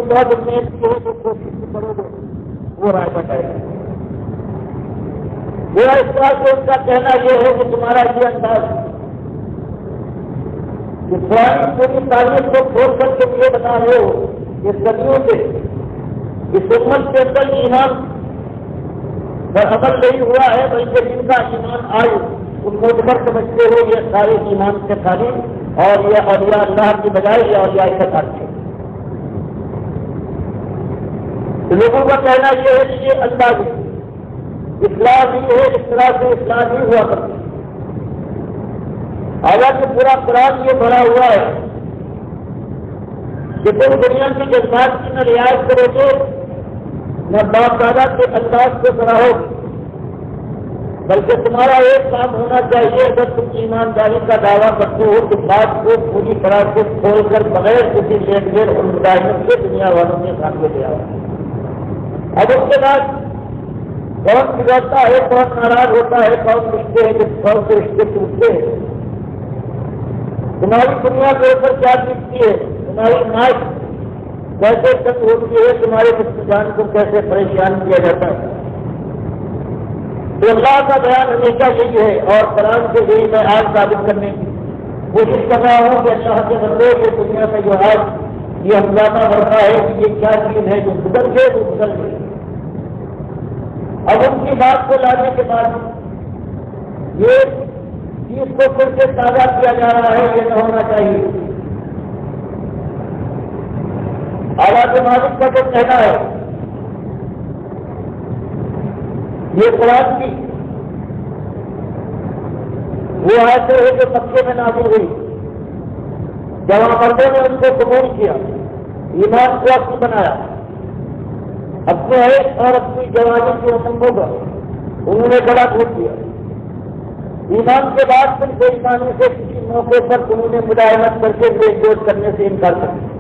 بہت امید کی ہے تو کوشش کرو گے وہ رائے بتائے گا. میرا اس طرح سے ان کا کہنا یہ ہے کہ تمہارا یہ انداز کہ قرآن پوری تعلیم کو کھول کر کے یہ بتا رہے ہو کہ صدیوں سے اس امت کے اندر ایمان پر عمل نہیں ہوا ہے بلکہ جن کا ایمان آئے ان کو عمر سمجھتے ہو یہ سارے ایمان سے خالی اور یہ اولیاء اللہ کی بجائے یہ اولیاء شیطان کے. لوگوں کا کہنا یہ ہے کہ یہ انداز اسلام ہی ہے اس طرح سے اسلام ہی ہوا کرتا ہے. حالانکہ پورا قرآن یہ بھرا ہوا ہے کہ تم دنیا کی جذبات کی نہ رعایت کرو گے نہ باپ دادا کے انداز کو بڑھاؤ گے بلکہ تمہارا ایک کام ہونا چاہیے اگر تم ایمانداری کا دعویٰ کرتے ہو تو بات کو پوری طرح سے کھول کر بغیر کسی لین دین اور مداحمت سے دنیا والوں کے سامنے لے آؤ. اب اس کے بعد کون بگڑتا ہے کون ناراض ہوتا ہے کون رشتے ہیں کون سے رشتے ٹوٹتے ہیں تمہاری دنیا کے اوپر کیا بیتتی ہے تمہاری ناچ کیسے تک ہوتی ہے تمہارے بچان کو کیسے پریشان کیا جاتا ہے. تو اللہ کا بیان ہمیشہ یہی ہے اور قرآن سے یہی میں آج ثابت کرنے کی کوشش کر رہا ہوں کہ اللہ کے بندے کے دنیا میں جو آج یہ ہنگامہ بڑھتا ہے کہ یہ کیا چیز ہے جو گزر گئے وہ گزر گئے. اب ان کی بات کو لانے کے بعد یہ چیز کو پھر سے تازہ کیا جا رہا ہے، یہ نہ ہونا چاہیے. اعلیٰ مالک کا جو کہنا ہے یہ قرآن کی وہ ایسے ہے جو مکے میں نازل ہوئی، جوان مردوں نے ان کو قبول کیا، ایمان کو اپنی بنایا، اپنے عیش اور اپنی جوانی کی عمروں کا انہوں نے بڑا دھوپ دیا. ایمان کے بعد پھر بے ایمانی سے کسی موقع پر انہوں نے مداحمت کر کے ایک گوش کرنے سے انکار کر دیا.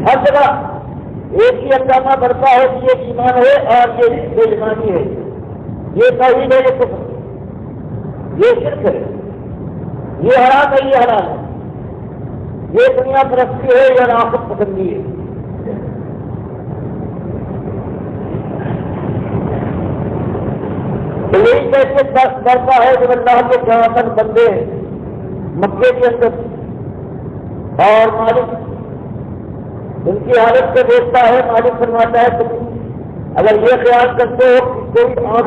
ہر جگہ ایک ہی ہنگامہ بڑھتا ہے کہ یہ ایمان ہے اور یہ بے ایمانی ہے، یہ توحید ہے، یہ کفر ہے، یہ شرک ہے، یہ حرام ہے، یہ حلال ہے، یہ دنیا پرستی ہے یا آخرت پسندی ہے. تو یہی کیسے بڑھتا ہے جب اللہ کے جواباً بندے مکے کے اندر اور مالک ان کی حالت کو دیکھتا ہے. مالک فرماتا ہے تم اگر یہ خیال کرتے ہو کہ کوئی اور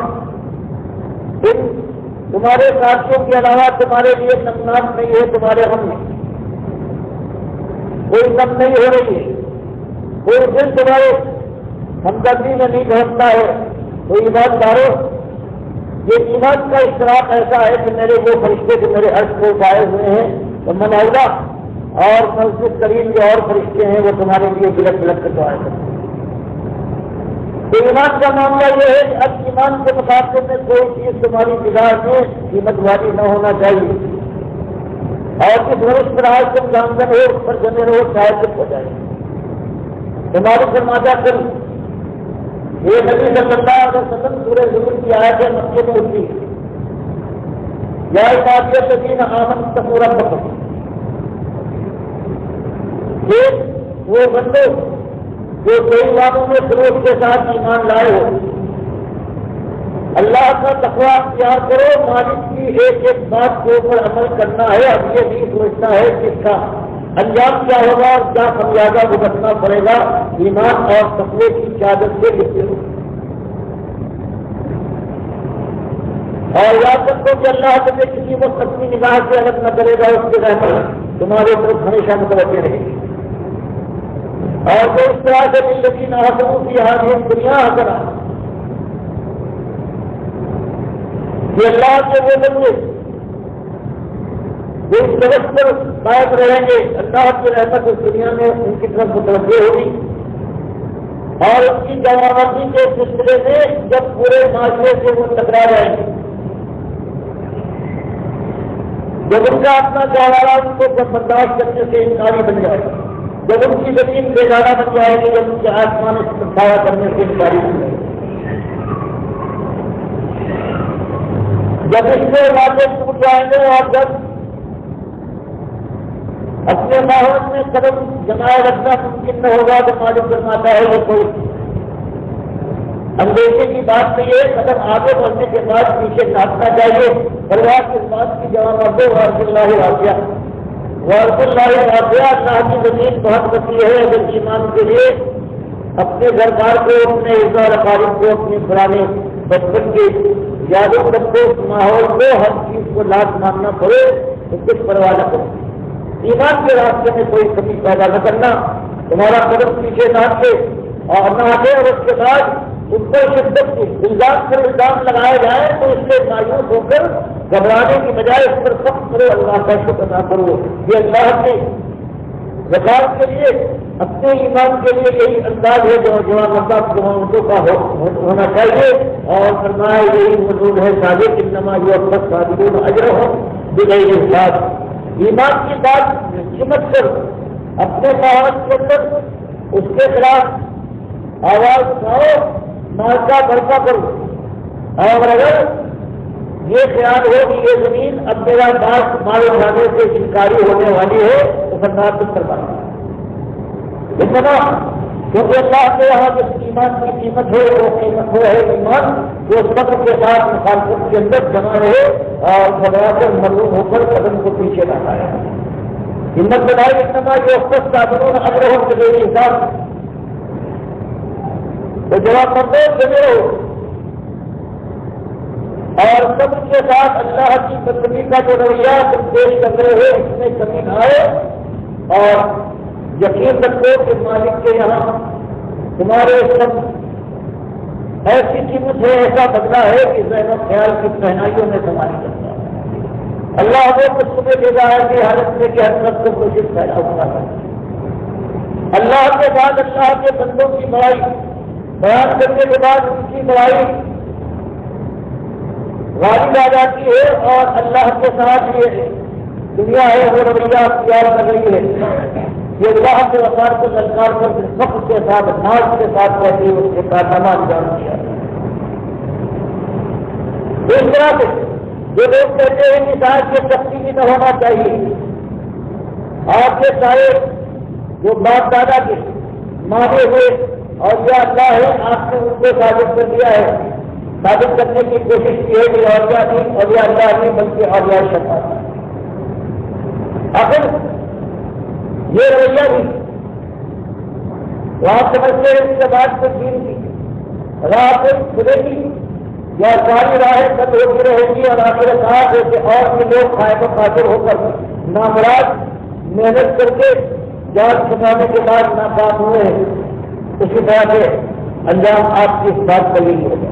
تمہارے ساتھیوں کے علاوہ تمہارے لیے نمناک نہیں ہے، تمہارے ہم میں کوئی کم نہیں ہو رہی ہے، کوئی دل تمہارے ہمدردی میں نہیں پہنچتا ہے، تو ایمان دارو یہ ایمان کا اشتراک ایسا ہے کہ میرے وہ فرشتے جو میرے عرش کو پائے ہوئے ہیں تو مناؤدہ اور مسجد کریم جو اور فرشتے ہیں وہ تمہارے لیے بلک بلک کر دعائیں کرتے ہیں. تو ایمان کا معاملہ یہ ہے کہ اب ایمان کے مقابلے میں کوئی چیز تمہاری نگاہ میں قیمت والی نہ ہونا چاہیے، اور جس ورش پر آج تم گامزن ہو اس پر جمے رہو چاہے چپ ہو جائے. تمہاری فرماتا کر یہ نبی صلی اللہ علیہ وسلم سورہ زمر کی آیت ہے مکے میں ہوتی ہے، یا عبادی الذین آمنوا اتقوا ربکم. یہ وہ بندے جو کئی باتوں میں فروغ کے ساتھ ایمان لائے ہو، اللہ کا تقویٰ اختیار کرو، مالک کی ایک ایک بات کے اوپر عمل کرنا ہے. اب یہ نہیں سوچنا ہے کہ اس کا انجام کیا ہوگا اور کیا خمیازہ بھگتنا پڑے گا. ایمان اور تقوی کی قیادت سے لکھتے ہو اور یاد رکھو کہ اللہ تمہیں کسی وقت اپنی نگاہ سے الگ نہ کرے گا، اس کے رحمت تمہارے طرف ہمیشہ متوجہ رہے گی. اور جو اس طرح سے زندگی نہ حکموں کی حاضر دنیا کرا یہ اللہ کے وہ بندے جو اس طرف پر قائم رہیں گے، اللہ کی رحمت اس دنیا میں ان کی طرف متوجہ ہوگی. اور ان کی جوابی کے سلسلے میں جب پورے معاشرے سے وہ ٹکرا جائیں گے، جب ان کا اپنا گہوارہ ان کو برداشت کرنے سے انکاری بن جائے گا، جب ان کی زمین بیگانہ بن جائے گی، جب ان کے آسمان سے سایہ کرنے سے انکاری بن جائے گی، جب اس سے واقع ٹوٹ جائیں گے اور جب اپنے ماحول میں قدم جمائے رکھنا ممکن نہ ہوگا تو مالک فرماتا ہے وہ کوئی اندیشے کی بات نہیں ہے. قدم آگے بڑھنے کے بعد پیچھے ناپنا چاہیے. پروار اس بات کی جواب دو وارث اللہ واقعہ وارث اللہ واقعہ اللہ کی زمین بہت وسیع ہے. اگر ایمان کے لیے اپنے گھر بار کو، اپنے اظہار اقارب کو، اپنے پرانے بچپن کے یادوں کو، ماحول کو، ہر چیز کو لاز ماننا پڑے تو کچھ پرواہ نہ کرو. ایمان کے راستے میں کوئی کمی پیدا نہ کرنا، تمہارا قدم پیچھے نہ ہٹے اور نہ ہٹے. اور اس کے بعد اس پر شدت کی الزام پر الزام لگائے جائیں تو اس سے مایوس ہو کر گھبرانے کی بجائے اس پر سخت کرو، اللہ کا شکر ادا کرو. یہ اللہ کے زکات کے لیے، اپنے ایمان کے لیے یہی انداز ہے جو جوانوں کا ہونا چاہیے. اور فرمایا یہی موجود ہے صادق انما یوفى الصابرون اجرهم بغیر حساب. ایمان کی بات سمجھ کر اپنے ماحول کے اندر اس کے خلاف آواز اٹھاؤ، مارکا برپا کرو. اور اگر یہ خیال ہو کہ یہ زمین اب میرا بات مارے جانے سے انکاری ہونے والی ہے تو فرمایا تم کروا اتنا، کیونکہ اللہ کے یہاں جس ایمان کی قیمت ہے وہ قیمت وہ ہے ایمان جو صبر کے ساتھ مخالفت کے اندر جمع رہے اور گھبرا کر معلوم ہو کر قدم کو پیچھے نہ آئے. ہمت بنائی انما یوفس صابرون اجرهم بغیر حساب. تو جواب مردوں سے ہو اور سب کے ساتھ اللہ کی بندگی کا جو رویہ تم پیش کر رہے ہو اس میں کمی نہ آئے اور یقین رکھو کہ مالک کے یہاں تمہارے سب ایسی قیمت ہے، ایسا بدلہ ہے کہ ذہن و خیال کی پہنائیوں میں تمہاری کرتا ہے. اللہ وہ کچھ تمہیں دے رہا ہے کہ حالت میں کہ ہر طرف کو کوشش پیدا ہوگا. اللہ کے بعد اللہ کے بندوں کی بڑائی بیان کرنے کے بعد ان کی بڑائی غالب آ جاتی ہے اور اللہ کے ساتھ یہ دنیا ہے وہ رویہ اختیار کر رہی ہے. یہ اللہ کے وقار کو للکار کر وقت کے ساتھ ناز کے ساتھ رہتی ہے، اس کے کارنامہ انجام دیا. اس طرح سے جو لوگ کہتے ہیں کہ شاید یہ سختی بھی نہ ہونا چاہیے، آپ کے سارے جو باپ دادا کے مانے ہوئے اور یا اللہ ہے آپ نے ان کو ثابت کر دیا ہے، ثابت کرنے کی کوشش کی ہے کہ اور نہیں اور یا اللہ نہیں بلکہ اور یا شفا. آخر یہ رویہ بھی تو آپ سمجھتے ہیں اس کے بعد تو دین کی راہ کھلے گی یا ساری راہیں بند ہوتی رہے گی اور آخر کار جیسے اور بھی لوگ قائم و قادر ہو کر نامراد محنت کر کے جان چھپانے کے بعد ناکام ہوئے ہیں، اسی طرح سے انجام آپ کی اس بات کا یہی ہوگا.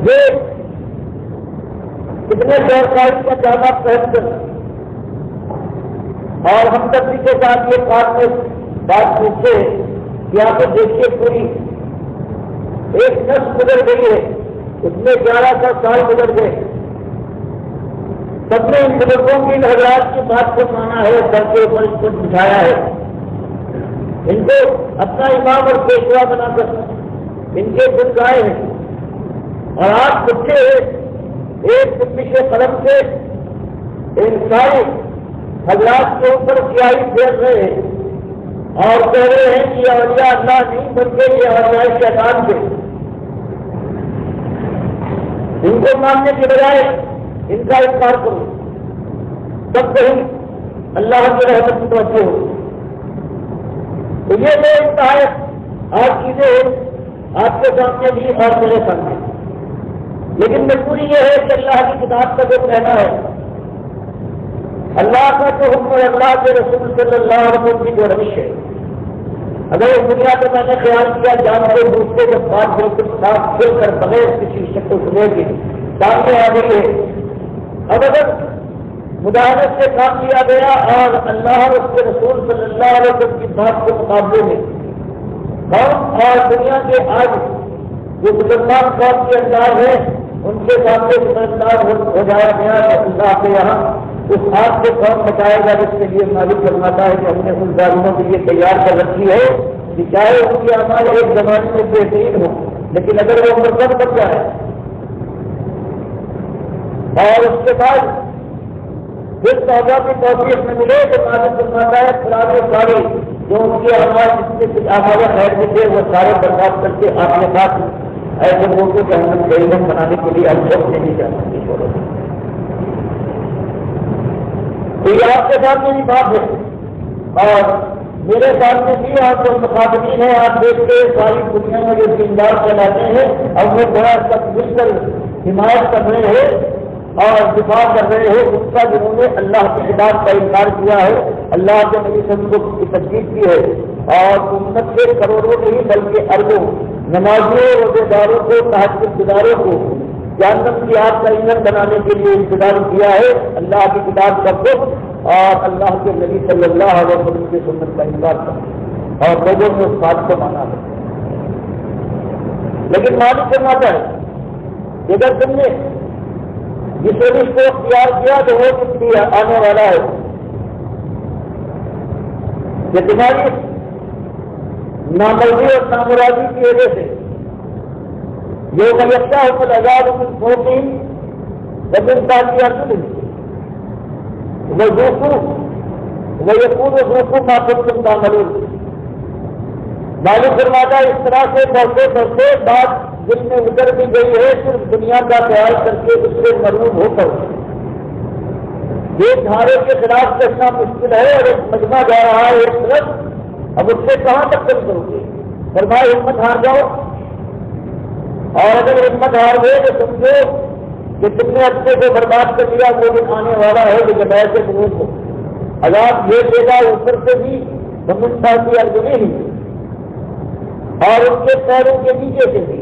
یہ کتنے سرکاری کا جامع پہن کر اور ہم تک کے ساتھ یہ بات پوچھتے کہ آپ دیکھیے پوری ایک نسل گزر گئی ہے، اس میں 1100 سال گزر گئے. سب نے ان بزرگوں کی حضرات کی بات کو مانا ہے، سر کے اوپر اس کو بٹھایا ہے، ان کو اپنا امام اور پیشوا بنا کر ان کے گن گائے ہیں. اور آپ پوچھے ایک کپش قلم سے ان سارے حضرات کے اوپر سیاہی پھیر رہے ہیں اور کہہ رہے ہیں کہ یہ اولیاء اللہ نہیں بلکہ یہ اولیاء شیطان تھے. ان کو ماننے کے بجائے ان کا انکار کرو، تب کہیں اللہ کی رحمت متوجہ ہو. تو یہ تو انتہائی آج چیزیں ہیں آپ کے سامنے بھی اور میرے سامنے، لیکن مجبوری یہ ہے کہ اللہ کی کتاب کا جو کہنا ہے، اللہ کا جو حکم اور اللہ کے رسول صلی اللہ علیہ وسلم کی جو روش ہے، اگر اس دنیا میں میں نے خیال کیا جان کے دوسرے جب بات بالکل صاف کھل کر بغیر کسی شک و شبے کے سامنے آ گئی ہے، اب اگر مداحنت سے کام لیا گیا اور اللہ اور اس کے رسول صلی اللہ علیہ وسلم کی بات کے مقابلے میں قوم اور دنیا کے آج جو مسلمان قوم کے انداز ہے ان کے سامنے سمجھدار ہو جایا گیا کہ اللہ کے یہاں اس آگ سے کون بچائے گا جس کے لیے مالک فرماتا ہے کہ ہم نے ان ظالموں کے لیے تیار کر رکھی ہے کہ چاہے ان کی اعمال ایک زمانے میں بہترین ہو، لیکن اگر وہ مرتب بن جائے اور اس کے بعد جس توبہ کی توفیق میں ملے تو مالک فرماتا ہے پرانے سارے جو ان کے اعمال جس کے کچھ اعمال خیر میں تھے وہ سارے برباد کر کے آپ کے پاس ایسے لوگوں کو ہم غریبوں بنانے کے لیے ہم سب نہیں جا سکتے. تو یہ آپ کے سامنے بھی بات ہے اور میرے سامنے بھی آپ جو مخاطبین ہیں آپ دیکھتے ساری دنیا میں جو دیندار چلاتے ہیں اور وہ بڑا سب مل کر حمایت کر رہے ہیں اور دفاع کر رہے ہیں اس کا جنہوں نے اللہ کی کتاب کا انکار کیا ہے، اللہ کے نبی صلی اللہ علیہ وسلم کی تجدید کی ہے اور امت کے کروڑوں نہیں بلکہ اربوں نمازیوں روزے داروں کو تہجد گزاروں کو جہنم کی آگ کا ایندھن بنانے کے لیے انتظار کیا ہے. اللہ کی کتاب کا حکم اور اللہ کے نبی صلی اللہ علیہ وسلم کی سنت کا انکار کر اور لوگوں نے اس بات کو مانا ہے. لیکن مالک فرماتا ہے کہ اگر تم نے جس روش کو اختیار کیا تو وہ کس لیے آنے والا ہے کہ تمہاری نامرضی اور نامرادی کی وجہ سے یوم یفتح العذاب من فوقہم ومن تحت ارجلہم وذوقوا ویقول ذوقوا ما کنتم تعملون. مالک فرماتا ہے اس طرح سے بڑھتے بڑھتے بات دل میں اتر بھی گئی ہے صرف دنیا کا خیال کر کے اس سے مرعوب ہو کر ایک دھارے کے خلاف کرنا مشکل ہے اور ایک مجمع جا رہا ہے ایک طرف، اب اس سے کہاں تک کم کرو گے؟ فرمایا ہمت ہار جاؤ، اور اگر ہمت ہار گئے تو سمجھو کہ تم نے اپنے کو برباد کر دیا، وہ بھی آنے والا ہے جو جماعت سے قبول ہو، عذاب یہ دے گا اوپر سے بھی محمد صاحب کی ارد میں ہی اور ان کے پیروں کے نیچے سے بھی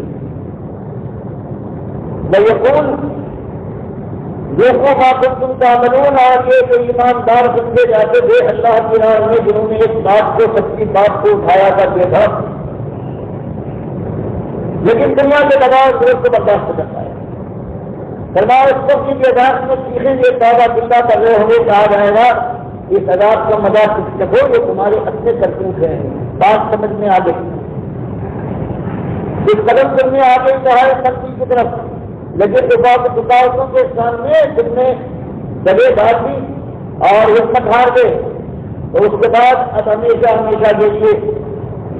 یقول دیکھو باقی تم تعملون، اور یہ جو ایماندار سمجھے جاتے تھے اللہ کی راہ میں جنہوں نے اس بات کو سچی بات کو اٹھایا کر دیا تھا، لیکن دنیا کے دباؤ دوست کو برداشت کرتا ہے۔ فرمایا اس کو کی عذاب میں سیکھیں گے توبہ بندہ کر رہے ہوں گے، کہا جائے گا اس عذاب کا مزہ سیکھو، یہ تمہارے اپنے کرتوت ہیں، بات سمجھ میں آ گئی، اس قدم تم نے آ گئی چاہے سختی کی طرف، لیکن رکاوٹوں کے سامنے تم نے دبے ڈال دی اور ہمت ہار گئے، تو اس کے بعد اب ہمیشہ ہمیشہ کے لیے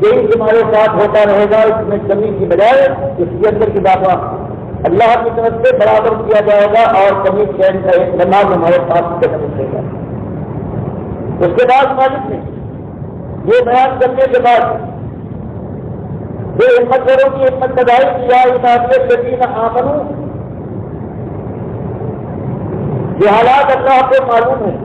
یہی تمہارے ساتھ ہوتا رہے گا، اس میں کمی کی بجائے اس کے اندر کی بات اللہ کی طرف سے برابر کیا جائے گا اور کمی چین کا ایک نماز ہمارے پاس رہے گا۔ اس کے بعد مالک نے یہ بیان کرنے کے بعد یہ ہمت کرو کی ہمت بدائی کیا عبادت الذین آمنوا، یہ حالات اللہ کو معلوم ہے،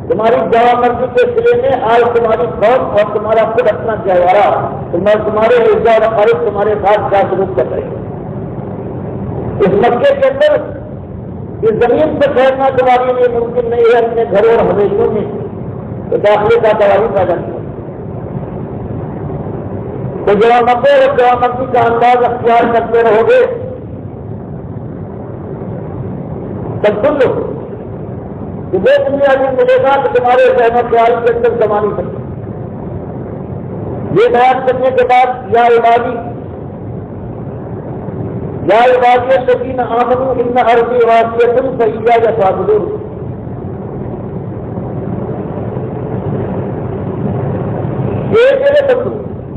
تمہاری جواب مرضی کے سلے میں آج تمہاری قوم اور تمہارا خود اپنا چہرہ تمہارے عزت و خارج تمہارے ساتھ کیا سلوک کر رہے ہیں۔ اس مکے کے اندر اس زمین پر ٹھہرنا تمہارے لیے ممکن نہیں ہے، اپنے گھروں اور حویلیوں میں تو داخلے کا دوائی پیدا نہیں، تو جواب اور جواب مرضی کا انداز اختیار کرتے رہو گے تب سن لو کہ وہ دنیا بھی ملے گا کہ تمہارے ذہن و خیال کے اندر زمانی سکتے۔ یہ بیان کرنے کے بعد یا عبادی الذین آمنوا ان ارضی واسعۃ فإیایا فاعبدون، یہ میرے بندو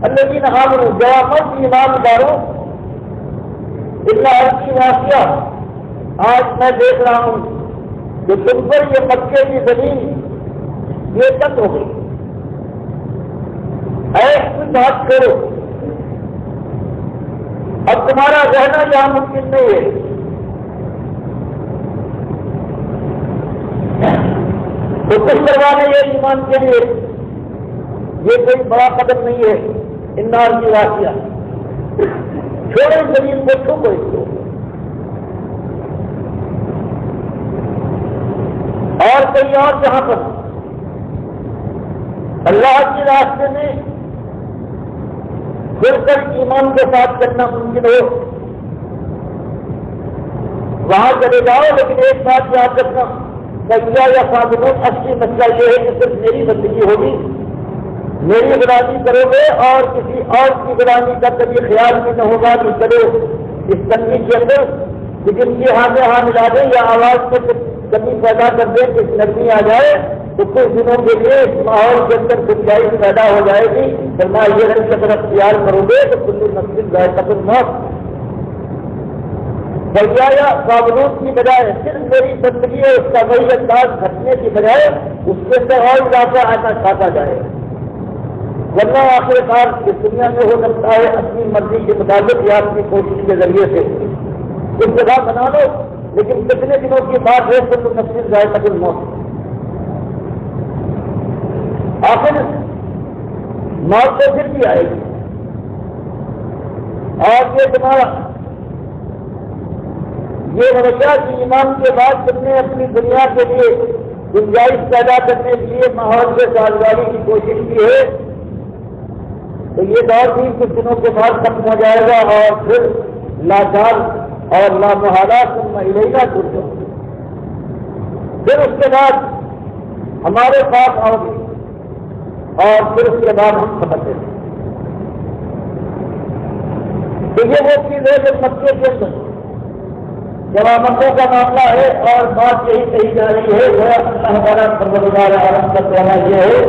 الذین آمنوا جواب ایمانداروں، ان ارضی واسعہ، آج میں دیکھ رہا ہوں کہ تم پر یہ مکے کی زمین یہ تنگ ہو گئی، ایسی بات کرو، اب تمہارا رہنا یہاں ممکن نہیں ہے، تو کچھ کروانے یہ ایمان کے لیے یہ کوئی بڑا قدم نہیں ہے، انار کی واقعہ چھوڑے زمین کو چھوڑو اس کو، اور کئی اور جہاں پر اللہ کے راستے میں پھر کر ایمان کے ساتھ کرنا ممکن ہو وہاں چلے جاؤ، لیکن ایک بات یاد رکھنا سجدہ یا فاضلون، اصلی مسئلہ یہ ہے کہ صرف میری بندگی ہوگی، میری غلامی کرو گے اور کسی اور کی غلامی کا کبھی خیال بھی نہ ہوگا کہ چلو اس تنگی کے اندر جن کی ہاتھ ہاں ملا دیں یا آواز میں کمی پیدا کر دیں کہ نرمی آ جائے، تو کچھ دنوں کے لیے اس ماحول کے اندر گنجائش پیدا ہو جائے گی، فرمایا یہ رنگ اگر اختیار کرو گے تو کل نفس ذائقۃ الموت، بجائے فاضلون کی بجائے صرف میری بندگی ہے اس کا وہی انداز گھٹنے کی بجائے اس کے اندر اور اضافہ آنا چاہتا جائے، ورنہ آخر کار اس دنیا میں ہو سکتا ہے اپنی مرضی کے مطابق یا اپنی کوشش کے ذریعے سے کچھ جگہ بنا لو، لیکن کتنے دنوں کی بات ہے کل نفس ذائقۃ الموت، آخر موت تو پھر بھی آئے گی، اور یہ تمہارا یہ رویہ کہ ایمان کے بعد تم نے اپنی دنیا کے لیے گنجائش پیدا کرنے کے لیے ماحول سے سازگاری کی کوشش کی ہے، تو یہ دور بھی کچھ دنوں کے بعد ختم ہو جائے گا اور پھر لاچار اور لامحالہ تم الینا ترجعون، پھر اس کے بعد ہمارے پاس آؤ گے اور پھر اس کے بعد ہم سمجھتے ہیں، تو یہ وہ چیز ہے جو مکے کے اندر جوامتوں کا معاملہ ہے، اور بات یہی کہی جا رہی ہے وہ ہمارا پروردگار عالم کا کہنا یہ ہے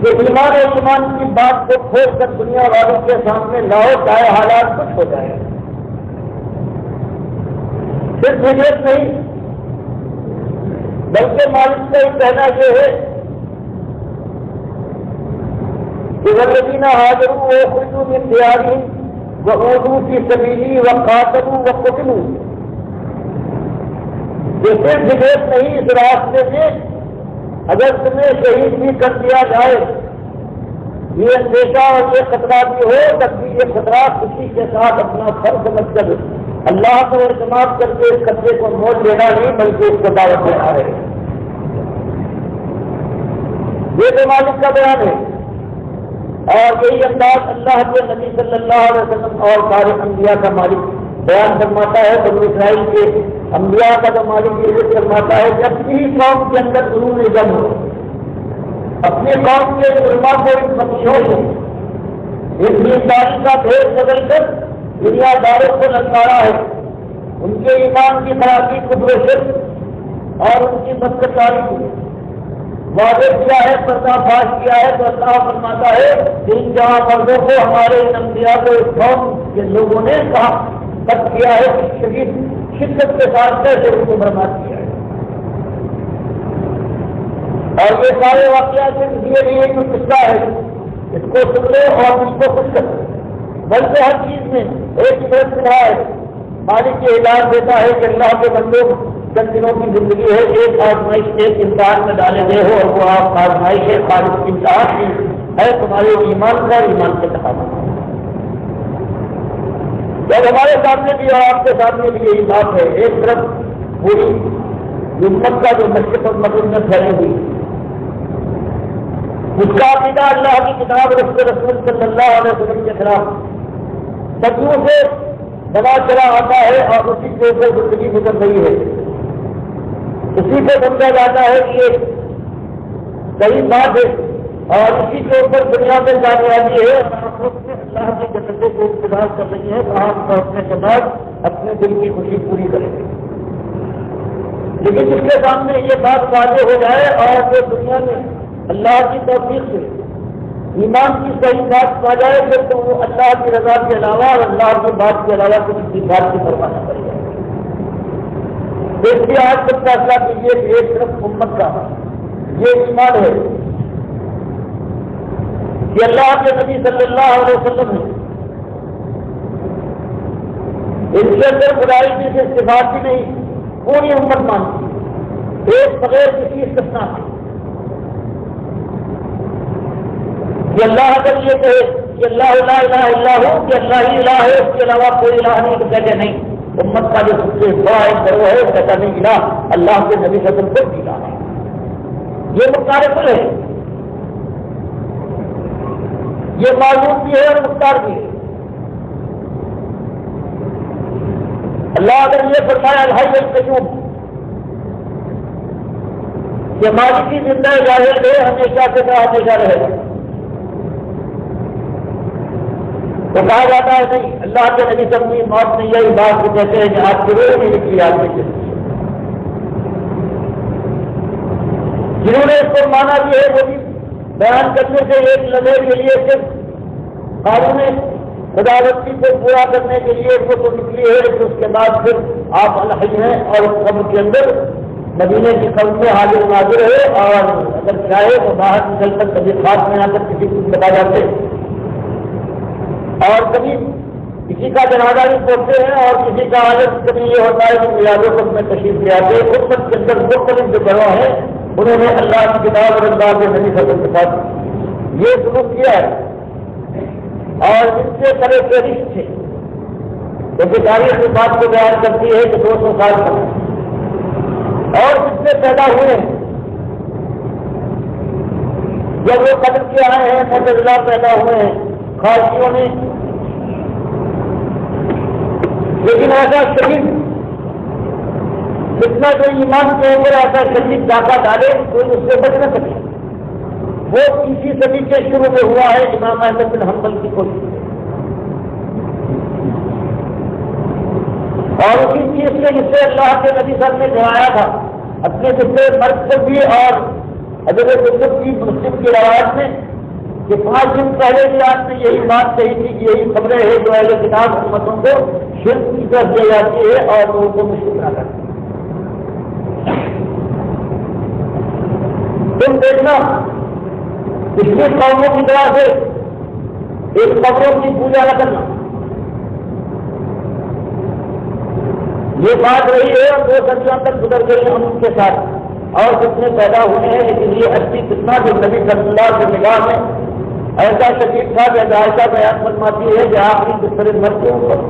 کہ ایمان اور ایمان کی بات کو کھول کر دنیا والوں کے سامنے لاؤ، چاہے حالات کچھ ہو جائے، صرف ہجرت نہیں بلکہ مالک کا یہ کہنا یہ ہے کہ والذین ہاجروا واخرجوا من دیارہم وأوذوا فی سبیلی وقاتلوا وقتلوا، یہ صرف جگہ نہیں، اس راستے میں اگر تمہیں شہید بھی کر دیا جائے، یہ اندیشہ اور یہ خطرہ بھی ہو، تب بھی یہ خطرہ خوشی کے ساتھ اپنا فرض سمجھ کر اللہ کو اعتماد کر کے اس خطرے کو موڑ لینا نہیں، بلکہ اس کو دعوت دینا ہے۔ یہ تو مالک کا بیان ہے، اور یہی انداز اللہ کے نبی صلی اللہ علیہ وسلم اور سارے انبیاء کا مالک بیان فرماتا ہے۔ بنی اسرائیل کے انبیاء کا جو مالک یہ فرماتا ہے کہ اپنی قوم کے اندر ضرور جنگ ہو، اپنی قوم کے علماء کو ان بخشوں سے اس دینداری کا بھید بدل کر دنیا داروں کو للکارا ہے، ان کے ایمان کی خرابی قدرت اور ان کی بدکاری کو واضح کیا ہے، پردہ فاش کیا ہے، تو اللہ فرماتا ہے ان جہاں مردوں کو ہمارے انبیاء کو اس قوم کے لوگوں نے کہا تک کیا ہے کہ شدید شدت کے ساتھ کیسے ان کو برباد کیا ہے۔ اور یہ سارے واقعات صرف یہ نہیں ہے کہ قصہ ہے، اس کو سن لے اور اس کو خوش کر، بلکہ ہر چیز میں ایک طرف رہا ہے۔ مالک یہ اعلان دیتا ہے کہ اللہ کے بندوں چند دنوں کی زندگی ہے، ایک آزمائش ایک امتحان میں ڈالے گئے ہو، اور وہ آپ آزمائش ہے، خالص امتحان کی ہے تمہارے ایمان کا، ایمان کے تقاضا۔ جب ہمارے سامنے بھی اور آپ کے سامنے بھی یہی بات ہے، ایک طرف پوری امت کا جو مشرق اور مغرب میں پھیلی ہوئی اس کا عقیدہ اللہ کی کتاب رسول صلی اللہ علیہ وسلم کے خلاف صدیوں سے بنا چلا آتا ہے، اور اسی کے اوپر زندگی گزر رہی ہے، اسی کو سمجھا جاتا ہے کہ یہ صحیح بات ہے، اور اسی کے اوپر دنیا میں کامیابی ہے، اور آپ لوگ اللہ کی جنتوں کو انتظار کر رہی ہے، وہاں پہنچنے کے بعد اپنے دل کی خوشی پوری کریں گے۔ لیکن جس کے سامنے یہ بات واضح ہو جائے اور جو دنیا میں اللہ کی توفیق سے ایمان کی صحیح بات پا جائے، پھر تو وہ اللہ کی رضا کے علاوہ اور اللہ کی بات کے علاوہ کسی بات کی پرواہ نہ کرے گا۔ اس لیے آج تک فیصلہ کیجیے کہ ایک طرف امت کا یہ ایمان ہے کہ اللہ کے نبی صلی اللہ علیہ وسلم نے ان کے اندر خدائی کی سے صفات بھی نہیں، پوری امت مانتی، ایک بغیر کسی استثناء سے کہ اللہ اگر یہ کہے کہ اللہ لا الہ الا ہو، کہ اللہ ہی الہ ہے، اس کے علاوہ کوئی الہ نہیں، تو کہتے نہیں۔ امت کا جو سب سے بڑا ایک گروہ ہے کہتا نہیں الہ اللہ کے نبی صلی اللہ علیہ وسلم الہ ہے، یہ مختار کل ہے، یہ معلوم بھی ہے اور مختار بھی ہے۔ اللہ اگر یہ فرمایا الحی القیوم کہ مالکی زندہ ظاہر ہے، ہمیشہ سے ہمیشہ رہے گا، تو کہا جاتا ہے نہیں، اللہ کے نبی صلی اللہ علیہ وسلم موت نہیں، یہی بات کو کہتے ہیں کہ آپ کی روح نہیں نکلی آپ میں سے۔ جنہوں نے اس کو مانا بھی ہے وہ بھی بیان کرنے سے ایک لمحے کے لیے صرف قانون خداوندی کو پورا کرنے کے لیے وہ تو نکلی ہے، لیکن اس کے بعد پھر آپ الحی ہیں اور اس قبر کے اندر مدینے کی قبر میں حاضر ناظر ہے، اور اگر چاہے تو باہر نکل کر کبھی خاص میں آ کر کسی کو بتا جاتے ہیں، اور کبھی کسی کا جنازہ بھی پہنچتے ہیں، اور کسی کا حالت کبھی یہ ہوتا ہے کہ میادوں کو میں تشریف لے آتے ہیں۔ امت کے اندر مختلف جو گروہ ہیں انہوں نے اللہ کی کتاب اور اللہ کے نبی صلی اللہ علیہ وسلم کے ساتھ یہ سلوک کیا ہے، اور ان سے بڑے فہرست تھے، کیونکہ تاریخ اس بات کو بیان کرتی ہے کہ 200 سال تک اور جس سے پیدا ہوئے ہیں، جب وہ قتل کیا ہیں معتزلہ پیدا ہوئے ہیں خارجیوں نے، لیکن ایسا شدید جتنا جو ایمان کے اوپر ایسا شدید ڈاکہ ڈالے کوئی اس سے بچ نہ سکے، وہ اسی صدی کے شروع میں ہوا ہے امام احمد بن حنبل کی کوشش، اور اسی چیز سے جس سے اللہ کے نبی صاحب نے جمایا تھا اپنے دوسرے مرد پر بھی، اور حضرت یوسف کی مسلم کی روایت میں کہ 5 دن پہلے بھی آپ نے یہی بات کہی تھی کہ یہی خبریں ہیں جو اہل کتاب امتوں کو شرک کی طرف دی جاتی ہے اور لوگوں کو مشرک نہ کرتی ہے۔ تم دیکھنا پچھلی قوموں کی طرح سے ایک قبروں کی پوجا نہ کرنا. یہ بات رہی ہے اور 2 صدیوں تک گزر گئی ہم ان کے ساتھ اور کتنے پیدا ہوئے ہیں. لیکن یہ اچھی کتنا جو نبی صلی اللہ علیہ وسلم نگاہ میں ایسا شدید تھا کہ عائشہ بیان فرماتی ہے کہ آپ کی بستر مرتے اوپر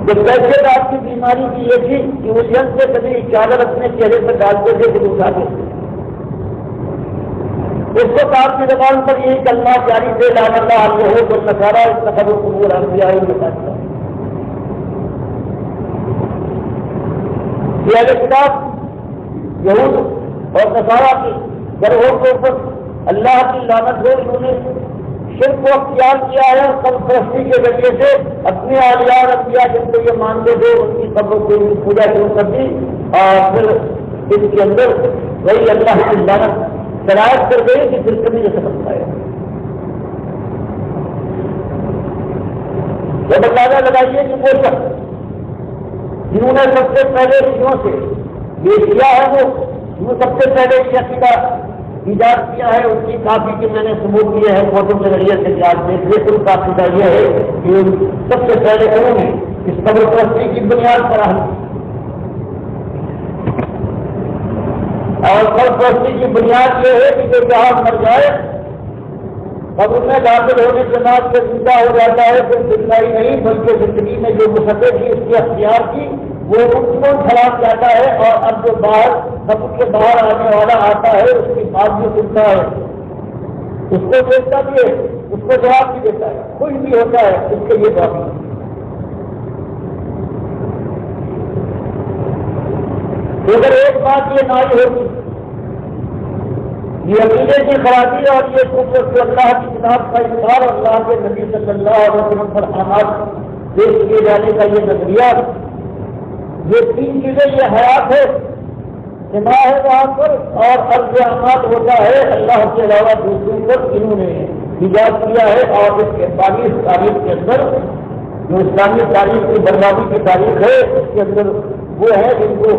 تو کیسے آپ کی بیماری کی یہ تھی کہ وہ جلد سے کبھی چادر اپنے چہرے پر ڈالتے تھے کہ اٹھاتے تھے. اس کو آپ کی زبان پر یہی کلمہ جاری تھے لعن اللہ علیہ والنصارى اتخذوا قبور انبیاء مساجد. یہ اہل کتاب یہود اور نصارہ کی گروہوں کے اوپر اللہ کی لعنت ہو. انہوں نے شرک کو اختیار کیا ہے قبر پرستی کے ذریعے سے اپنے اولیاء اور انبیاء جن کو یہ مانتے تھے ان کی قبروں کی پوجا شروع کر دی اور پھر ان کے اندر وہی اللہ کی لعنت شرائط کر گئی کہ پھر کبھی نہیں سمجھ پائے. جب اندازہ لگائیے کہ وہ شخص جنہوں نے سب سے پہلے چیزوں سے یہ کیا ہے وہ سب سے پہلے یہ عقیدہ ایجاد کیا ہے اس کی کافی کے میں نے ثبوت دیے ہیں فوٹو کے ذریعے سے یاد میں لیکن کا عقیدہ یہ ہے کہ سب سے پہلے انہوں نے اس قبر پرستی کی بنیاد پر اور قبر پرستی کی بنیاد یہ ہے کہ جو جہاں مر جائے قبر میں داخل ہونے کے بعد سے زندہ ہو جاتا ہے پھر زندہ ہی نہیں بلکہ زندگی میں جو مسئلے تھی اس کی اختیار کی وہ ان کو خراب جاتا ہے اور اب جو باہر قبر کے باہر آنے والا آتا ہے اس کی بات بھی سنتا ہے اس کو دیکھتا بھی ہے اس کو جواب بھی دیتا ہے خوش بھی ہوتا ہے اس کے یہ جواب نہیں. اگر ایک بات یہ نائی ہوگی یہ عقیدے کی خرابی اور یہ کفر سے اللہ کی کتاب کا انکار اور اللہ کے نبی صلی اللہ علیہ وسلم پر احکامات پیش کیے جانے کا یہ نظریہ یہ 3 چیزیں یہ حیات ہے سما ہے وہاں پر اور عرض احمد ہوتا ہے اللہ کے علاوہ دوسروں پر انہوں نے ایجاد کیا ہے. اور اس کے 42 تاریخ کے اندر جو اسلامی تاریخ کی بربادی کی تاریخ ہے اس کے اندر وہ ہے جن کو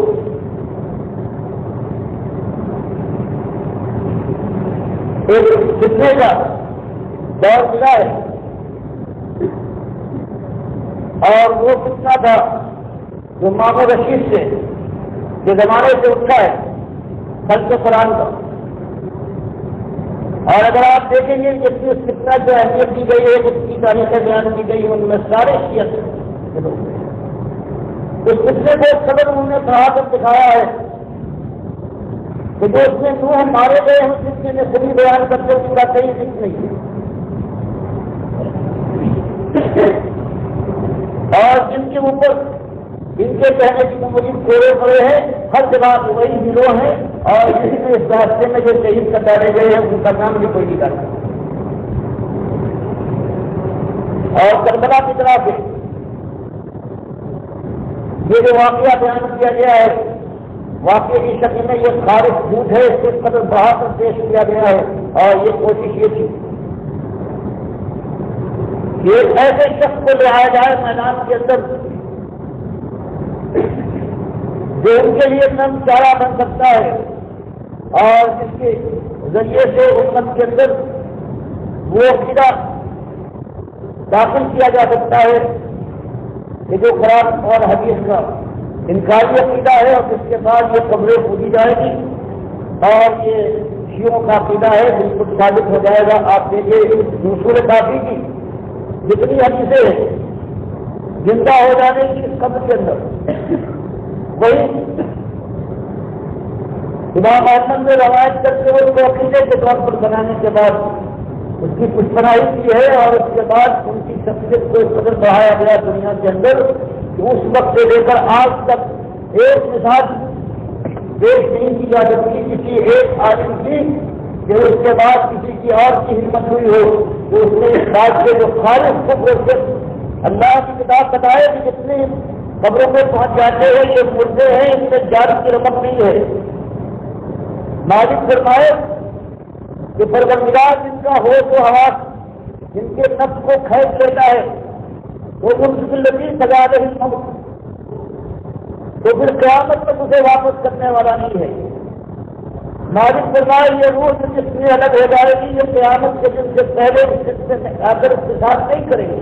ایک فتنے کا دور ملا ہے اور وہ فتنہ تھا جو مامون رشید سے کے زمانے سے اٹھا ہے خلق قرآن کا. اور اگر آپ دیکھیں گے کہ اس فتنہ جو اہمیت دی گئی ہے اس کی تاریخیں بیان کی گئی ان میں سارے شیعہ اس فتنے کو سبب انہوں نے پڑھا کر دکھایا ہے کہ جو اس میں نوح مارے گئے ہیں اس فتنے میں خود ہی بیان کرتے اس کا کہیں ذکر نہیں ہے. اور جن کے اوپر ان کے کہنے کی مجھے کوڑے پڑے ہیں ہر جگہ وہی گروہ ہیں اور اسی میں اس راستے میں جو شہید کٹارے گئے ہیں ان کا نام بھی کوئی نہیں کرتا. اور کربلا کی طرح سے یہ جو واقعہ بیان کیا گیا ہے واقعے کی شکل میں یہ خارج جھوٹ ہے اس کے قدر بڑھا کر پیش کیا گیا ہے. اور یہ کوشش یہ تھی کہ ایک ایسے شخص کو لے آیا جائے میدان کے اندر جو ان کے لیے نم چارہ بن سکتا ہے اور جس کے ذریعے سے امت کے اندر وہ عقیدہ داخل کیا جا سکتا ہے کہ جو قرآن اور حدیث کا انکاری عقیدہ ہے اور جس کے بعد یہ قبریں پوجی جائے گی اور یہ شیعوں کا عقیدہ ہے بالکل ثابت ہو جائے گا. آپ دیکھیے رسول کافی کی جتنی حدیثیں زندہ ہو جانے کی اس قبر کے اندر وہی امام احمد نے روایت کرتے ہوئے اس کو عقیدے کے طور پر بنانے کے بعد اس کی کچھ بنائی کی ہے اور اس کے بعد ان کی شخصیت کو اس قدر بڑھایا گیا دنیا کے اندر کہ اس وقت سے لے کر آج تک ایک مثال پیش نہیں کی جا سکتی کسی ایک عالم کی کہ اس کے بعد کسی کی اور کی ہمت ہوئی ہو کہ اس نے اس بات کے جو خالص کو اللہ کی کتاب بتائے کہ جتنے قبروں میں پہنچ جاتے ہیں یہ مردے ہیں ان میں جان کی رمق نہیں ہے. مالک فرمائے کہ پروردگار جن کا ہو تو حواس جن کے نفس کو کھینچ لیتا ہے وہ ان کی لطیف سزا رہی موت تو پھر قیامت تک اسے واپس کرنے والا نہیں ہے. مالک فرمائے یہ روح جس میں الگ ہو جائے گی یہ قیامت کے دن سے پہلے جس سے آگر اس کے ساتھ نہیں کریں گے.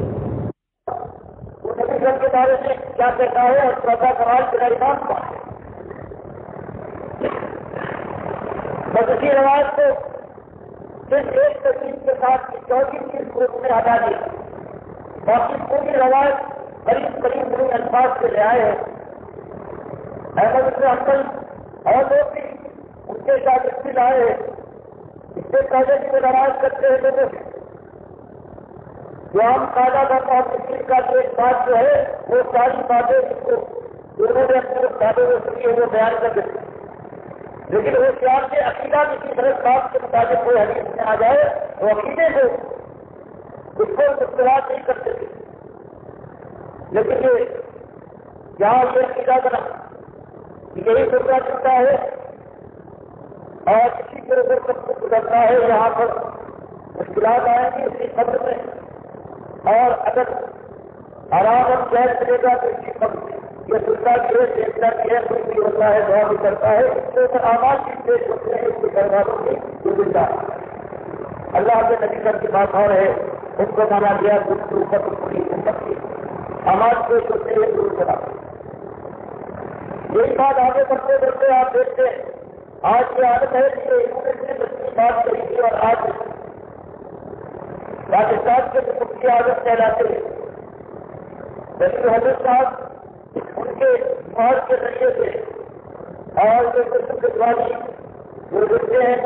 وہ نبی صاحب کے بارے میں کیا کہتا ہے اور چوتھا سوال تیرا امام کون ہے؟ بس اسی روایت کو صرف ایک تقسیم کے ساتھ چوتھی چیز کو اس نے ہٹا دیا. باقی پوری روایت قریب قریب بڑے الفاظ سے لے آئے ہیں. احمد بن حنبل اور لوگ بھی ان کے شاگرد بھی لائے ہیں. اس سے پہلے بھی وہ نماز کرتے ہیں لوگوں سے جو ہم تازہ کرتا ہوں کا ایک بات جو ہے وہ ساری باتیں جس کو لوگوں نے اپنے دادوں میں سنی ہے وہ بیان کر دیتے ہیں. لیکن وہ خیال سے عقیدہ کسی غلط بات کے مطابق کوئی حدیث میں آ جائے وہ عقیدے سے اس کو مختلف نہیں کرتے تھے. لیکن یہاں یہ عقیدہ بنا یہی فرقہ چلتا ہے اور اسی کے اوپر سب کچھ گزرتا ہے. یہاں پر مشکلات آئیں گی اسی قبر میں اور اگر آرام اور چین ملے گا تو اسی قبر میں یہ سنتا بھی ہے دیکھتا بھی ہے کوئی بھی ہوتا ہے دعا بھی کرتا ہے اس کے اوپر آواز بھی پیش ہوتے ہیں اس کے گھر والوں کی گزرتا ہے. اللہ کے نبی صاحب کی بات اور ہے ان کو مانا گیا گفتگو پر پوری امت کی آواز پیش ہوتے ہیں دور کرا. یہی بات آگے بڑھتے بڑھتے آپ دیکھتے ہیں آج کی عادت ہے کہ انہوں نے بچی بات کری تھی اور آج پاکستان کے مفتی عادت کہلاتے ہیں. جبکہ حضرت صاحب ان کے فوج کے ذریعے سے اور جو قسمانی گزرتے ہیں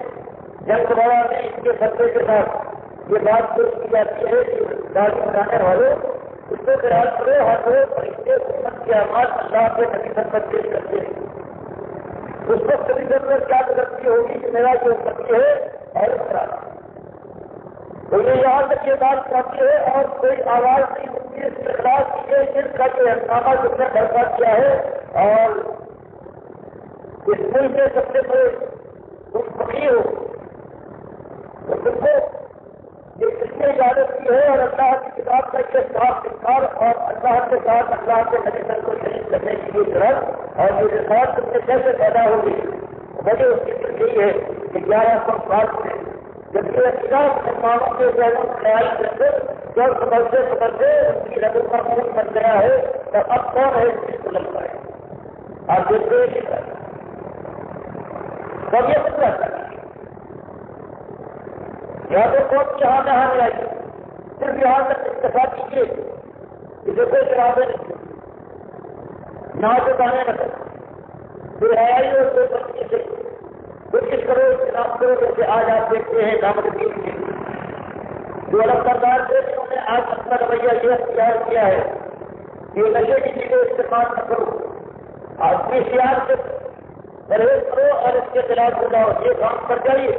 جنگ بڑا میں ان کے خطے کے ساتھ یہ بات پیش کی جاتی ہے کہ داڑھی بنانے والوں اس کو خیال کرو ہر روز فرشتے حکومت کی آواز اللہ کے نبی پر پیش کرتے ہیں. اس وقت کبھی ضرورت کیا گزرتی ہوگی کہ میرا جو پتی ہے اور اس طرح تو یہ یہاں تک یہ بات پہنچی ہے اور کوئی آواز نہیں ہوتی ہے. اس کے خلاف یہ جن کا جو ہنگامہ جس نے برپا کیا ہے اور اس ملک کے سب سے بڑے کچھ فقیر ہو تو تم کو یہ کس نے اجازت کی ہے اور اللہ کی کتاب کا یہ صاف انکار اور اللہ کے ساتھ اللہ کے نبی کو شریک کرنے کی یہ ضرورت اور یہ رسالت تم سے کیسے پیدا ہوگی. وجہ اس کی یہی ہے کہ 1100 میں جب یہ کتاب مسلمانوں کے ذہنوں میں خیال کرتے جب سمجھتے ان کی رگوں کا خون بن گیا ہے تو اب کون ہے اس چیز کو لگتا ہے. آپ دیکھتے ہیں کب یہ سب رہتا ہے یا تو کون یہاں نہ آنے آئی صرف یہاں تک اتفاق کیجیے کہ جو کوئی شرابیں نہ تو گانے نہ پھر آئی اور کوئی بچے سے کوشش کرو اجتناب کرو جیسے آج آپ دیکھتے ہیں دعوت دین کے جو الگ کردار تھے انہوں نے آج اپنا رویہ یہ اختیار کیا ہے کہ نشے کی چیزیں استعمال نہ کرو آدمی شیار سے پرہیز کرو اور اس کے خلاف ہو جاؤ یہ کام کر جائیے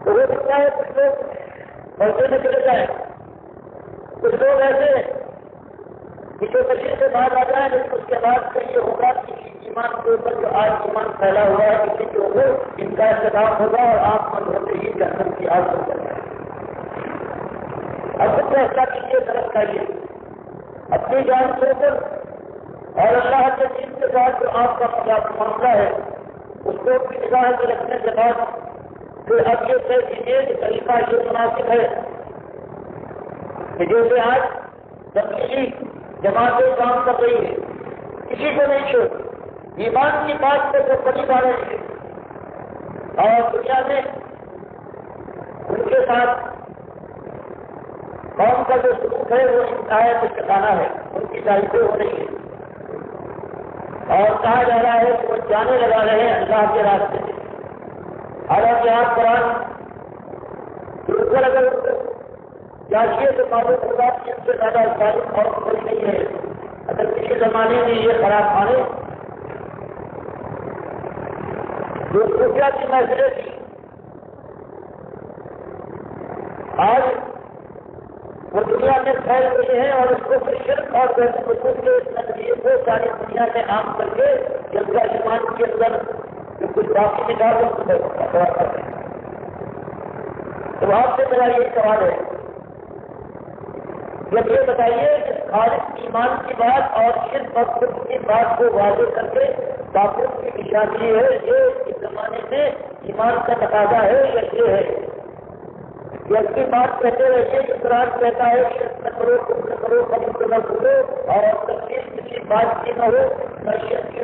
تو ہو سکتا ہے کچھ لوگ بڑھتے میں چلے جائیں. کچھ لوگ ایسے کہ جو نشے سے باہر آ جائیں لیکن اس کے بعد پھر یہ ہوگا کہ ایمان کے اوپر جو آج ایمان پھیلا ہوا ہے کسی کے اوپر ان کا انتظام ہوگا اور آپ من ہوتے ہی جہنم کی آگ ہو جائے گا. اب کچھ ایسا کیجیے طرف کھائیے اپنی جان سے اوپر اور اللہ کے دین کے ساتھ جو آپ کا معاملہ ہے اس کو اپنی نگاہ میں رکھنے کے بعد پھر اب یہ طے کیجیے کہ طریقہ یہ مناسب ہے کہ جیسے آج تبدیلی جماعتیں کام کر رہی ہے کسی کو نہیں چھوڑ ایمان کی بات سے جو بڑی بات ہے اور دنیا میں ان کے ساتھ قوم کا جو سلوک ہے وہ انتہائی مشکلانہ ہے. ان کی تعریفیں ہو رہی ہے اور کہا جا رہا ہے کہ وہ جانے لگا رہے ہیں اللہ کے راستے میں. حالانکہ آپ قرآن بالکل اگر چاہیے تو معلوم ہوگا کہ ان سے زیادہ تعلیم اور کوئی نہیں ہے. اگر کسی زمانے میں یہ خراب مانے جو خفیہ کی محفلیں تھی آج وہ دنیا میں پھیل گئی ہیں اور اس کو شرک اور بہتر کے نظریے کو ساری دنیا میں عام کر کے جب کا ایمان کے اندر جو کچھ باقی نکالوں تو آپ سے میرا یہ سوال ہے جب یہ بتائیے کہ خالص ایمان کی بات اور شرک اور کفر کی بات کو واضح کر کے کافر کی نشانی ہے یہ زمانے میں ایمان کا تقاضا ہے یا یہ ہے کہ اپنی بات کہتے رہیے کہ قرآن کہتا ہے کہ نہ کرو تم نہ کرو کبھی نہ بھولو اور تکلیف کسی بات کی نہ ہو معیشت کی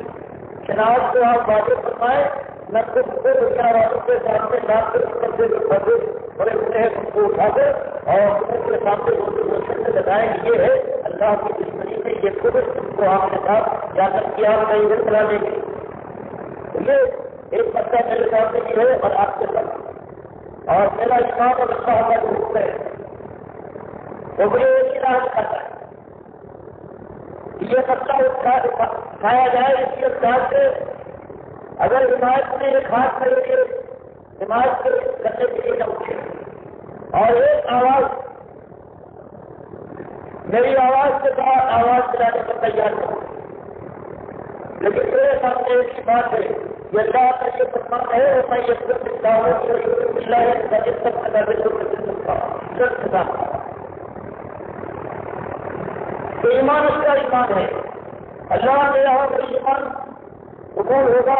شناخت کو آپ واضح فرمائیں نہ خود کو دنیا والوں کے سامنے نام کر کرتے ہوئے بڑے بڑے ان کو اٹھا کر اور ان کے سامنے روشن سے لگائیں یہ ہے اللہ کی دشمنی میں یہ خود کو آپ نے کہا جا کر کیا نہیں ہے کرا دیں گے یہ ایک بچہ میرے سامنے بھی ہے اور آپ کے ساتھ اور میرا ایمان اور اللہ کا حکم ہے وہ مجھے ایک ہی راہ کرتا ہے یہ مسئلہ اٹھایا جائے اس کے ساتھ سے اگر حمایت میں ایک ہاتھ کرے گے حمایت کرنے کے لیے نہ اٹھے اور ایک آواز میری آواز کے ساتھ آواز دلانے پر تیار ہو لیکن میرے سامنے ایک ہی بات ہے یہ اللہ کا یہ فرمان ہے اور میں یہ سب سکتا ہوں کہ اللہ ہے جس تک میں سکتا تو ایمان اس کا ایمان ہے اللہ نے یہاں پر ایمان قبول ہوگا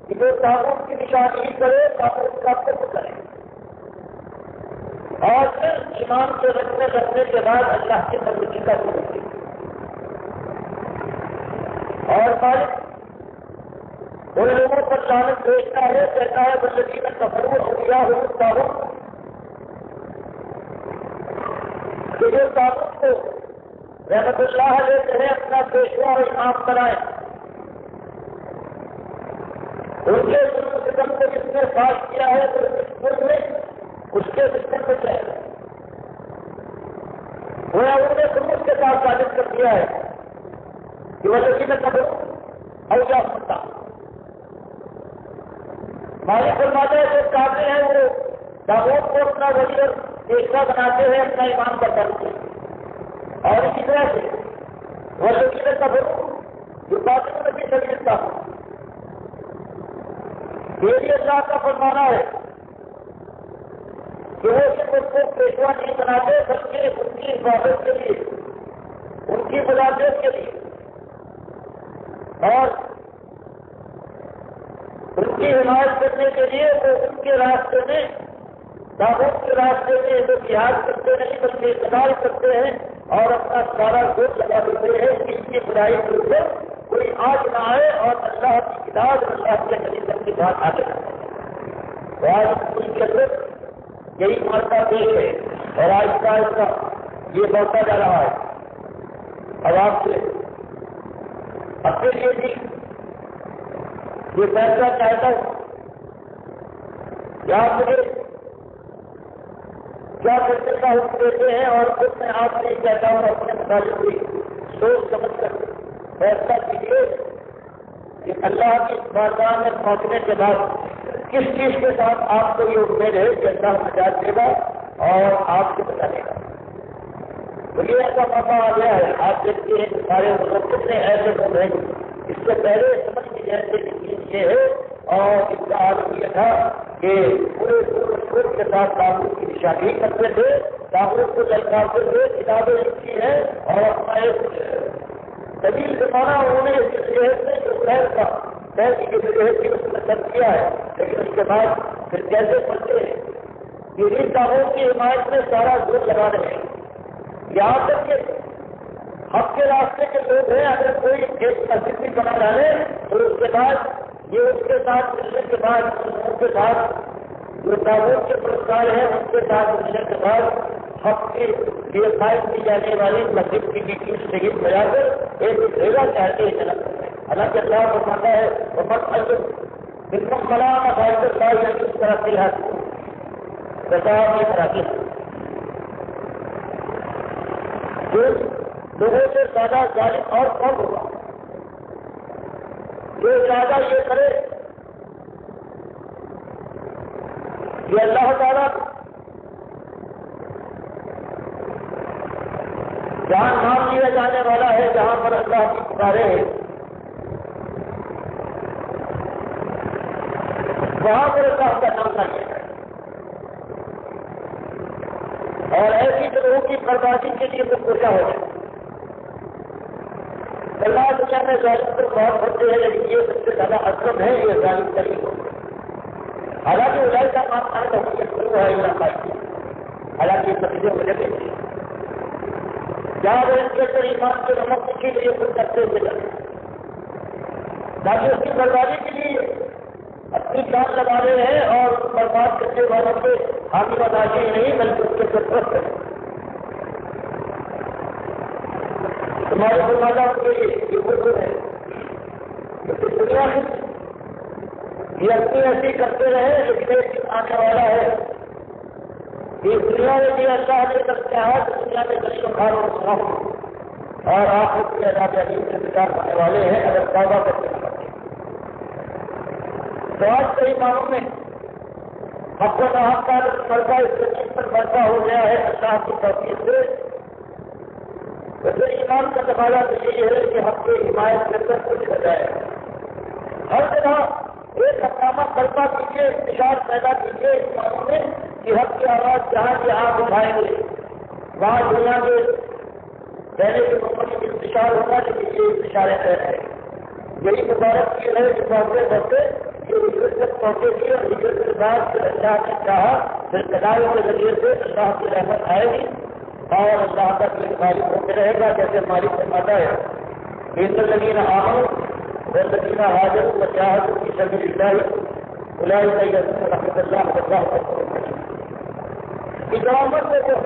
کہ جو تعاون کی نشانی کرے تعاون کا خود کرے اور پھر ایمان کے رکھنے کے بعد اللہ کی بندگی کا ضرور اور مالک ان لوگوں پر لعنت بھیجتا ہے کہتا ہے بلکہ میں کفروں اولیا ہوتا ہوں کہ جو تعاون کو رحمت اللہ لیتے ہیں اپنا پیشوا اور امام بنائے ان کے سسٹم کو جس نے پاس کیا ہے تو اس میں اس کے سسٹم کو کیا ہے انہوں نے سمجھ کے ساتھ ثابت کر دیا ہے کہ وہ لڑکی میں کب اوجا ہوتا مالک فرماتے ہیں جو کافی ہیں وہ داغوت کو اپنا وزیر پیشوا بناتے ہیں اپنا ایمان پر کرتے ہیں اور اسی طرح سے وہ لڑکی میں کب جو کافی میں بھی شریف کا میری اللہ کا فرمانا ہے کہ وہ صرف اس کو پیشوا نہیں بناتے بلکہ ان کی حفاظت کے لیے ان کی مدافعت کے لیے اور ان کی حمایت کرنے کے لیے وہ ان کے راستے میں دعوت کے راستے میں جو جہاد کرتے نہیں بلکہ استعمال کرتے ہیں اور اپنا سارا گوشت لگا دیتے ہیں کہ ان کی برائی کے اوپر کوئی آج نہ آئے اور اللہ کی کتاب اللہ کے نبی کی بات آگے تو آج ان کے اندر یہی مارتا پیش ہے اور آہستہ آہستہ یہ بڑھتا جا رہا ہے اب آپ سے اپنے لیے بھی یہ فیصلہ چاہتا ہوں یا مجھے کیا کرنے کا حکم دیتے ہیں اور خود میں آپ سے کہتا ہوں اپنے مطابق بھی سوچ سمجھ کر فیصلہ کیجیے کہ اللہ کی بارگاہ میں پہنچنے کے بعد کس چیز کے ساتھ آپ کو یہ امید ہے کہ اللہ نجات دے گا اور آپ کو بتا دے گا تو یہ ایسا موقع آ گیا ہے آپ دیکھتے ہیں کہ سارے لوگ کتنے ایسے لوگ ہیں اس سے پہلے سمجھ کی جیسے چیز یہ ہے اور اس کا عالم یہ تھا کہ پورے پورے کے ساتھ تعلق کی نشانی کرتے تھے تعلق کو للکارتے تھے کتابیں لکھی ہیں اور اپنا ایک طویل زمانہ انہوں نے اس صحت میں جو خیر کا خیر کی صحت کی اس نے سب کیا ہے لیکن اس کے بعد پھر کیسے پڑھتے ہیں کہ ان تعلق کی حمایت میں سارا زور لگا رہے ہیں یہاں تک کہ حق کے راستے کے لوگ ہیں اگر کوئی ایک مسجد بھی بنا ڈالے تو اس کے بعد یہ اس کے ساتھ ملنے کے بعد ان کے ساتھ جو تعلق کے پرسکار ہیں ان کے ساتھ ملنے کے بعد حق کی یہ قائم کی جانے والی مسجد کی ڈیٹیل شہید بجا کر ایک ڈھیرا چاہتے ہیں جناب حالانکہ اللہ فرماتا ہے وہ مت بالکل بڑا فائدہ صاحب اس طرح سے یہ کراتی ہے لوگوں سے زیادہ ظالم اور کم ہوگا جو ارادہ یہ کرے کہ اللہ تعالیٰ جہاں نام لیا جانے والا ہے جہاں پر اللہ کی پکارے ہیں وہاں پر اللہ کا نام نہ لیا جائے اور ایسی لوگوں کی بربادی کے لیے وہ پوچھا ہو جائے اللہ دنیا میں ظالم پر بہت ہوتے ہیں لیکن یہ سب سے زیادہ اکرم ہے یہ ظالم کا ہی ہوتا ہے حالانکہ اجائی کا ماننا ہے تو ہے حالانکہ یہ نتیجے وجہ سے کیا وہ ان کے اندر ایمان کے نمک کے لیے کچھ کرتے ہوئے تاکہ اس کی بربادی کے لیے اپنی جان لگا رہے ہیں اور برباد کرنے والوں کے حامی بداشی نہیں بلکہ اس کے ضرورت ہے تمہارے فرمانا کے لیے یہ ہے دنیا میں یہ اپنی ایسی کرتے رہے لیکن ایک آنے والا ہے اس دنیا میں بھی اللہ نے کرتے ہیں دنیا میں دشو کھاروں سنا اور آپ اس کے عذاب عظیم سے انتظار کرنے والے ہیں اگر توبہ کرتے ہیں تو آج کئی معنوں میں حق و نحق کا پردہ اس زمین پر بڑھتا ہو گیا ہے اللہ کی توفیق سے ویسے ایمان کا تقاضا تو یہ ہے کہ حق کی حمایت کر کر کچھ ہو جائے ہر جگہ ایک ہنگامہ برپا کیجیے انتشار پیدا کیجیے اس معنوں میں کہ حق کی آواز جہاں کی آپ اٹھائیں گے وہاں دنیا کے پہلے کے مقام کی انتشار ہوگا لیکن یہ انتشاریں رہ رہے یہی مبارک کی ہے کہ پہنچتے پہنچتے یہ ہجرت تک پہنچے گی اور ہجرت کے بعد اللہ نے چاہا پھر کداؤں کے ذریعے سے اللہ کی رحمت آئے گی اور اللہ کا دل مالک ہوتے رہے گا جیسے مالک فرماتا ہے ان الذین آمنوا والذین هاجروا وجاهدوا في سبيل الله اولئک یرجون رحمۃ اللہ واللہ غفور رحیم اجازت دیتے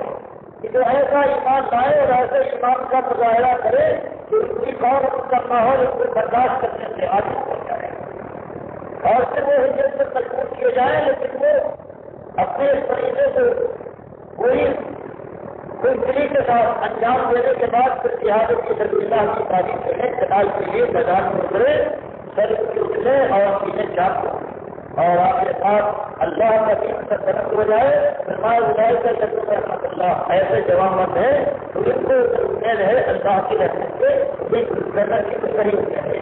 کہ جو ایسا ایمان لائے اور ایسے ایمان کا مظاہرہ کرے کہ اس کی قوم کا ماحول اس کو برداشت کرنے سے عاجز ہو جائے اور پھر وہ ہجرت سے مجبور کیے جائیں لیکن وہ اپنے اس طریقے سے کوئی دلی کے ساتھ انجام دینے کے بعد پھر جہاد کی سبیل اللہ کی تعریف کریں جلال کے لیے میدان میں اترے سر کی اٹھنے اور چیزیں چاپ اور آپ کے ساتھ اللہ کا دین کا طرف ہو جائے فرمایا بجائے کا جب رحمت اللہ ایسے جوان مت ہے تو ان کو امید ہے اللہ کی رحمت سے کرنا کی صحیح ہو جائے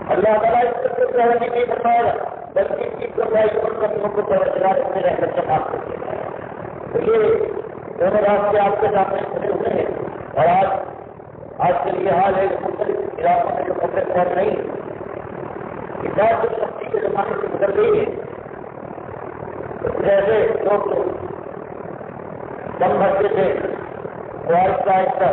اللہ تعالیٰ اس کو پہلے نہیں بتائے گا بلکہ اس کی قدموں کو توجہ اپنے رحمت سے معاف کر دے گا تو یہ دونوں راستے آپ کے سامنے کھلے ہوئے ہیں اور آج کے لیے حال ہے کہ مختلف علاقوں میں جو خبریں پہنچ رہی ہیں کہ بہت کچھ سختی کے زمانے سے گزر گئی ہے جیسے لوگ دم بھرتے تھے وہ آہستہ آہستہ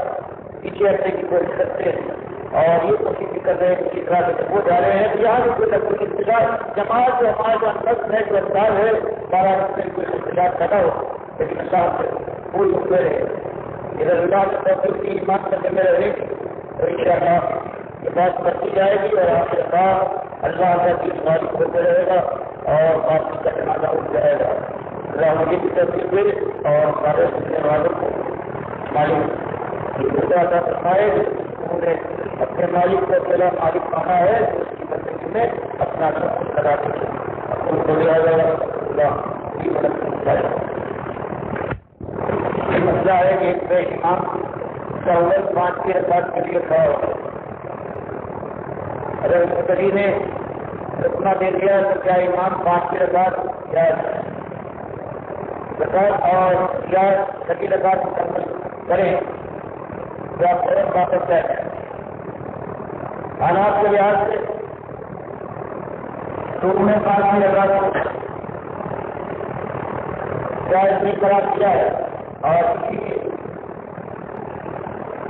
پیچھے ہٹنے کی کوشش کرتے ہیں اور یہ کوشش بھی کر رہے ہیں کسی طرح سے وہ جا رہے ہیں یہاں بھی کوئی کوئی انتظار جماعت جو ہمارا جو اندر ہے جو انداز ہے سارا میں کوئی انتظار پیدا ہو لیکن اللہ سے پوری ہوئے رہے ادھر اللہ کے توفیق کی ایمان کرنے میں رہے گی تو ان شاء اللہ یہ بات بڑھتی جائے گی اور آپ کے بعد اللہ کا دین مالک ہوتے رہے گا اور باقی کا جنازہ اٹھ جائے گا اللہ مجھے کی توفیق دے اور سارے سننے والوں کو مالک عطا فرمائے انہوں نے اپنے مالک کو اکیلا مالک مانا ہے اس کی زندگی میں اپنا سب لگا دیں اپنے کو لیا جائے اللہ کی مدد کرے یہ مسئلہ ہے کہ ایک بے امام سہولت 5 کی رکعت کے لیے کھڑا ہو اگر مستری نے رکنا دے دیا تو کیا امام 5 کی رکعت یا رکعت اور یا چھٹی رکعت مکمل کریں تو آپ فوراً واپس جائیں حالات کے لحاظ سے تو انہیں 5 کی رکعت کیا اس نے قرار کیا ہے اور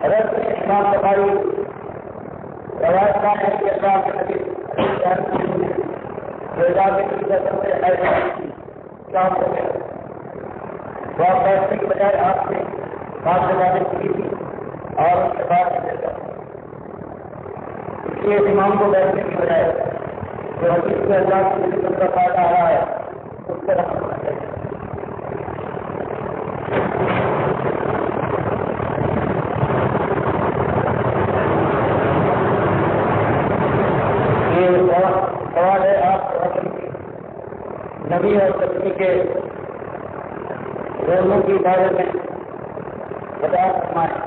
اگر امام بخاری روایت کا ہے کہ اللہ کے نبی کیا ہو گیا تو آپ بیٹھنے کے بجائے آپ سے بات سے کی تھی اور اس کے بعد اس لیے امام کو بیٹھنے کی بجائے جو حدیث میں اللہ کی نبی کا فائدہ آ رہا ہے اس سے رکھنا چاہیے سوال ہے آپ نبی اور تقوی کے دونوں کے بارے میں بتا فرمائیں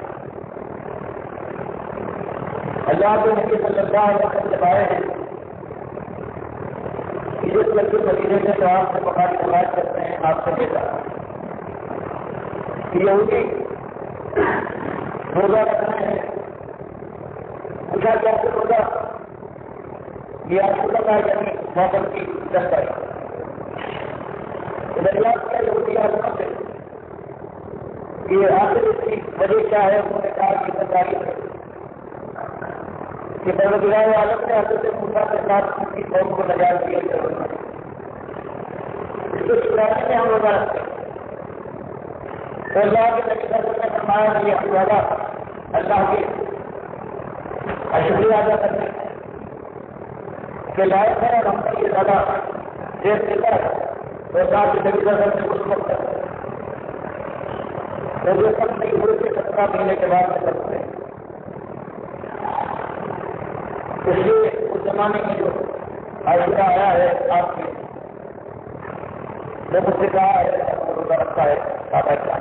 اللہ کے نبی صلی اللہ علیہ وسلم کے بارے ہیں عزت کر کے مدینے میں جو آپ سے بخاری روایت کرتے ہیں آپ سے دیتا یہودی روزہ رکھنا ہے پوچھا کیا روزہ یہ آپ کو پتا یعنی موسم کی 10 تاریخ دریافت کیا یہودی عالموں سے کہ آخر اس کی وجہ کیا ہے؟ انہوں نے کہا کہ سرکاری کہ پروردگار عالم نے حضرت موسیٰ کے ساتھ ان کی قوم کو نجات دیا اس کو چھڑانے میں ہم روزہ رکھتے ہیں۔ تو اللہ کے نبی صلی اللہ علیہ وسلم نے فرمایا کہ یہ ہمارا اللہ کے شکریہ ادا کرنے کے لائق ہے اور ہم پر یہ زیادہ دیر دیتا ہے تو اللہ کے نبی صلی اللہ علیہ وسلم نے اس وقت تو یہ سب نہیں ہوئے کہ 17 مہینے کے بعد میں کرتے ہیں۔ اس لیے اس زمانے میں جو عاشورہ آیا ہے آپ نے جو مجھ سے کہا ہے روزہ رکھا ہے بابا کیا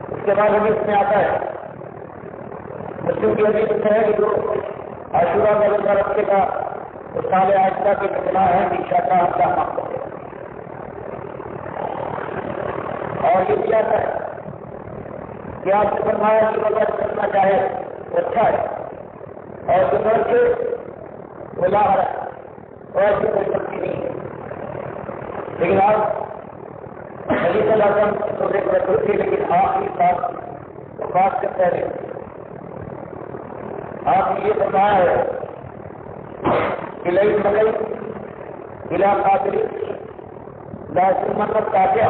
اس کے بعد حدیث میں آتا ہے بچوں کی حدیث میں ہے کہ جو عاشورہ کا روزہ رکھے گا تو سال عاشورہ کے گناہ ہے کہ شاہ کا معاف کرے اور یہ کیا ہے کہ آپ سے فرمایا کہ روزہ کرنا چاہے تو اچھا ہے اور جو گھر کے بلا ہے اور ایسی کوئی غلطی نہیں ہے لیکن آپ نبی صلی اللہ علیہ وسلم روزے کو رکھتے تھے لیکن آخری بات وفات سے پہلے آپ نے یہ فرمایا ہے کہ لئی مغل بلا قادری لازم مطلب کا کیا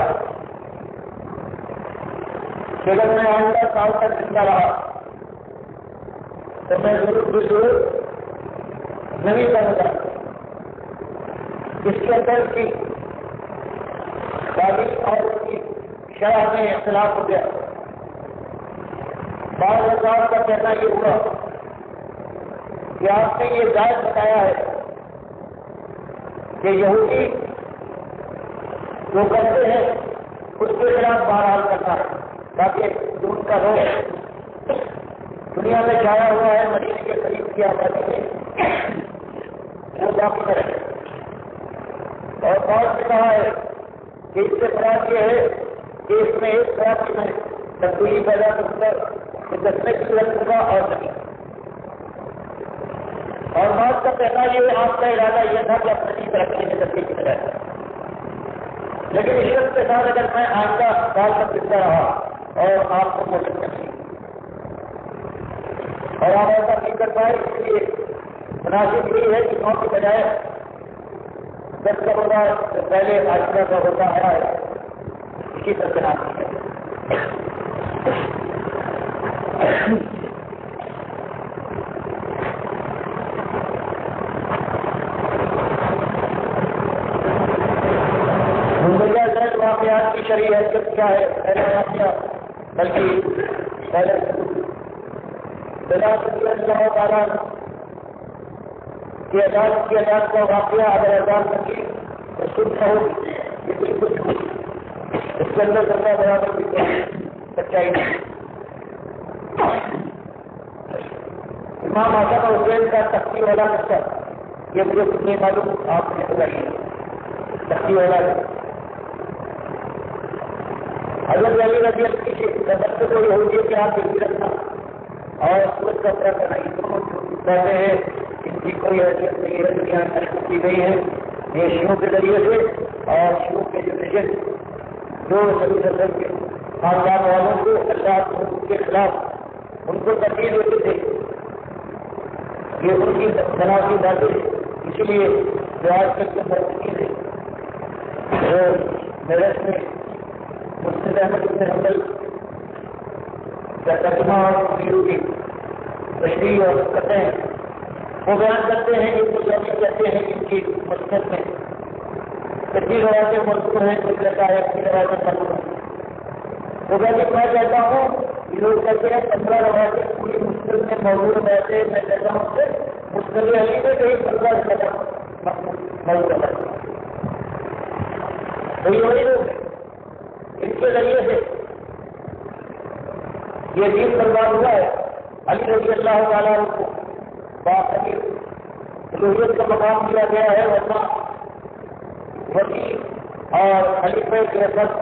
کہ اگر میں آئندہ سال تک زندہ رہا تو میں ضرور نہیں کروں گا اس کے اندر کی تعلیم اور اس کی شرح میں اختلاف ہو گیا۔ بعض اوقات کا کہنا یہ ہوا کہ آپ نے یہ جائز بتایا ہے کہ یہودی جو کرتے ہیں اس کے خلاف بہرحال کرنا ہے تاکہ دودھ کا روگ دنیا میں چھایا ہوا ہے مدینے کے قریب کی آبادی میں وہ باقی کرے اور بہت سے کہا ہے کہ اس سے خراب یہ ہے کہ اس میں ایک خراب میں تبدیلی پیدا کر دسنے کی ضرورت ہوگا اور نہیں اور بات کا کہنا یہ آپ کا ارادہ یہ تھا کہ اپنی ترقی میں تبدیلی کی جائے لیکن اس شخص کے ساتھ اگر میں آئندہ سال تک زندہ رہا اور آپ کو موجود نہیں اور آپ ایسا نہیں کر پائے اس لیے مناسب یہ ہے کہ نو کے بجائے 10 کا ہوگا پہلے عاشورہ کا ہوتا آیا ہے اسی طرح سے آپ واقعات کی شرعی حیثیت کیا ہے پہلے واقعہ بلکہ پہلے اللہ تعالیٰ کی عدالت کی عدالت کا واقعہ اگر عدالت کی تو سن ہوگی یہ بالکل اس کے اندر کرنا برابر بھی سچائی نہیں۔ امام حسن حسین کا تختی والا قصہ یہ مجھے کچھ نہیں معلوم آپ نے بتائی تختی والا حضرت علی رضی اللہ کی سبق کو یہودی کے ہاتھ میں رکھنا اور سورج کا طرح کرنا یہ دونوں کہتے ہیں ان کی کوئی حیثیت نہیں ہے دنیا میں کی گئی ہے یہ شیعوں کے ذریعے سے اور شیعوں کے جنریشن جو نبی صلی اللہ علیہ وسلم کے خاندان والوں کو اللہ کے خلاف ان کو ترجیح دیتے تھے یہ ان کی تنازعی باتیں اسی لیے جو آج تک کے مرتبہ تھے جو میرٹھ میں مسجد احمد بن حنبل کا ترجمہ اور کی تشریح اور کرتے ہیں وہ بیان کرتے ہیں کہ کچھ لوگ کہتے ہیں ان کی مسجد میں کتنی روایتیں موجود ہیں کوئی کہتا ہے اپنی روایتیں موجود ہیں وہ کہتے میں کہتا ہوں یہ لوگ کہتے ہیں 15 روایتیں پوری مسجد میں موجود رہتے میں کہتا ہوں کہ مسجد علی میں کہیں 15 موجود رہتا تو یہ وہی لوگ اس کے ذریعے سے یہ دین برباد ہوا ہے۔ علی رضی اللہ تعالیٰ کو باقی ضرورت کا مقام دیا گیا ہے ورنہ وسیع اور خلیفہ کے سب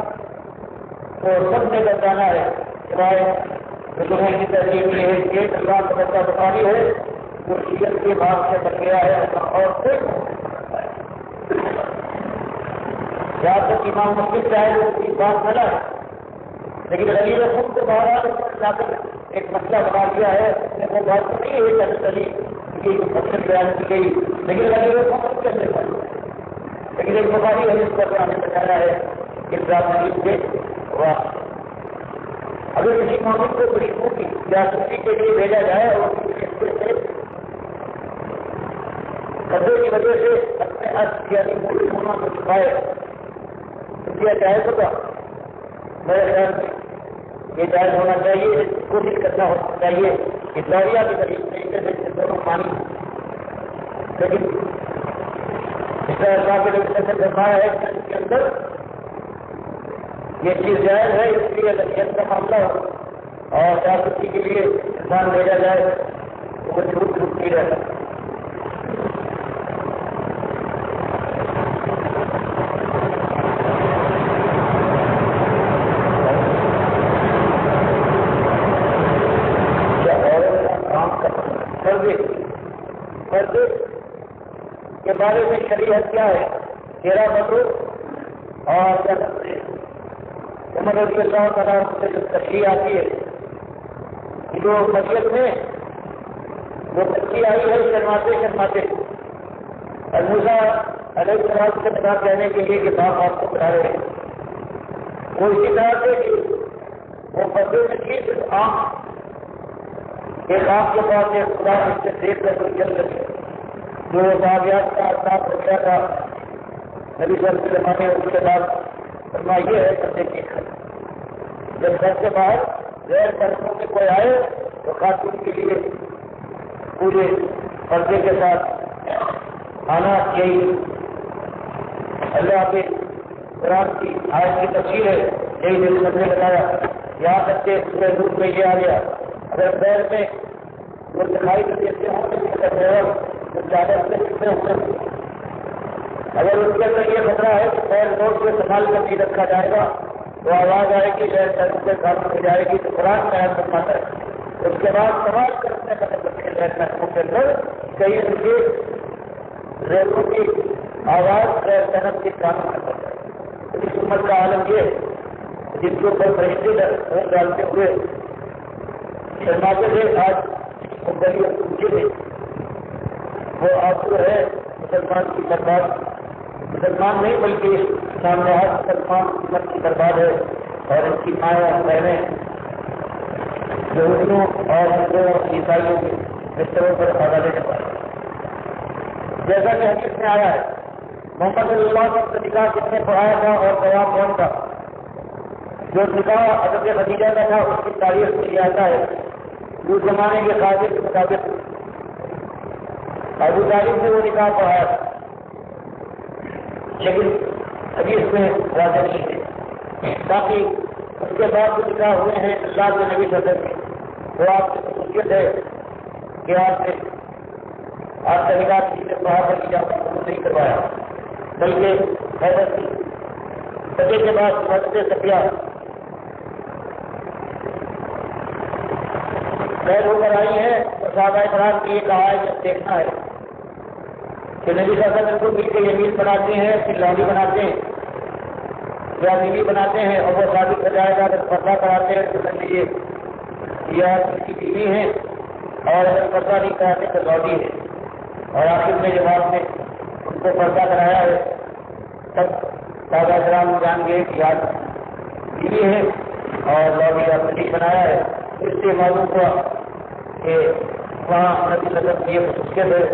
کو سب نے بتانا ہے سوائے مسلمان کی تحریر یہ ہے کہ اللہ کا بچہ بخاری ہے جو شیعت کے بھاگ سے بچ گیا ہے اور پھر جہاں تک امام مسجد چاہے وہ اس کی بات نہ لائے، لیکن غریب خود کو بہرحال ایک مسئلہ بنا دیا ہے، وہ بات نہیں ہے چلی کی مقصد بیان کی گئی، لیکن غریب خود کیسے بات، لیکن ایک بخاری حدیث کو ہمیں بتایا ہے کہ مریض سے اگر کسی مومن کو غریبوں کی جاسوسی کے لیے بھیجا جائے اور قدرے کی وجہ سے اپنے یعنی ہونا کو چھپائے تو کیا جائز ہوگا؟ میرے خیال میں یہ جائز ہونا چاہیے، کوشش کرنا ہونا چاہیے کہ دوریا کے قریب طریقے سے دونوں پانی، لیکن اس طرح کے دکھایا ہے کہ اس کے اندر یہ چیز جائز ہے، اس لیے اگر کا معاملہ ہو اور جاسوسی کے لیے انسان بھیجا جائے تو وہ جھوٹ نہیں رہتا۔ کے بارے میں شریعت کیا ہے؟ 13 بدو اور عمر رضی اللہ تعالیٰ سے جو تشریح آتی ہے کہ جو مسجد میں وہ بچی آئی ہے شرماتے شرماتے اور موسیٰ علیہ السلام سے بتا کہنے کے لیے کہ باپ آپ کو بتا رہے ہیں، وہ اسی طرح سے کہ وہ بدو میں تھی صرف آنکھ، ایک آنکھ کے پاس ایک خدا اس سے دیکھ کر کوئی چل رہی جو باغیات کا اثاث ہو گیا تھا نبی صلی اللہ علیہ وسلم نے اس کے بعد فرمایا یہ ہے پردے کی خط، جب گھر سے باہر غیر طرفوں میں کوئی آئے تو خاتون کے لیے پورے پردے کے ساتھ آنا یہی اللہ کے قرآن کی آیت کی تفسیر ہے، یہی میری سب نے بتایا۔ یہاں تک کہ پورے روپ میں یہ آ گیا اگر غیر میں وہ دکھائی دیتے ہوں تو زیادہ سے کتنے ہوتے ہیں، اگر اس کے اندر یہ خطرہ ہے کہ غیر روڈ سے سنبھال کر نہیں رکھا جائے گا تو آواز آئے گی غیر طرف سے کام ہو جائے گی تو قرآن میں ایسا فرماتا ہے۔ اس کے بعد سوال کرنے کا مطلب ہے غیر محکوم کے اندر کئی ان کے ریلوں کی آواز غیر صنعت کے کام کرتا ہے۔ اس امت کا عالم یہ جن کے اوپر فرشتے ڈالتے ہوئے شرماتے تھے آج مقبری اور پوچھے تھے، وہ آپ جو ہے مسلمان کی برباد، مسلمان نہیں بلکہ سامنے مسلمان امت کی برباد ہے، اور ان کی مائیں اور بہنیں یہودیوں اور ہندوؤں اور عیسائیوں کے بستروں پر حوالے دینے پائے، جیسا کہ حدیث میں آیا ہے محمد صلی اللہ علیہ وسلم نکاح کس نے پڑھایا تھا اور گواہ کون تھا؟ جو نکاح حضرت خدیجہ کا تھا اس کی تاریخ میں یہ آتا ہے اس زمانے کے قاضی کے مطابق ابو طالب نے وہ نکاح پڑھایا تھا، لیکن حدیث میں واضح نہیں ہے۔ باقی اس کے بعد جو نکاح ہوئے ہیں اللہ کے نبی صلی اللہ علیہ وسلم وہ آپ کی خصوصیت ہے کہ آپ کا نکاح کسی نے باہر کی جاتا نہیں کروایا، بلکہ حیدر کی سجے کے بعد مسجد سفیہ غیر ہو کر آئی ہے اور صحابہ کرام کی یہ کہا ہے کہ دیکھنا ہے کہ نبی صلی اللہ علیہ وسلم کو مل کے یمین بناتے ہیں، پھر لالی بناتے ہیں یا بیوی بناتے ہیں اور وہ شادی کر جائے گا اگر پردہ کراتے ہیں تو سمجھ لیجیے یا اس کی بیوی ہے، اور اگر پردہ نہیں کراتے تو لوڈی ہے، اور آخر میں جواب میں ان کو پردہ کرایا ہے تب صحابہ کرام جان گئے کہ یاد بیوی ہے اور لوڈی آپ نے بنایا ہے۔ اس سے معلوم ہوا کہ وہاں نبی صلی اللہ علیہ وسلم کی یہ خصوصیت ہے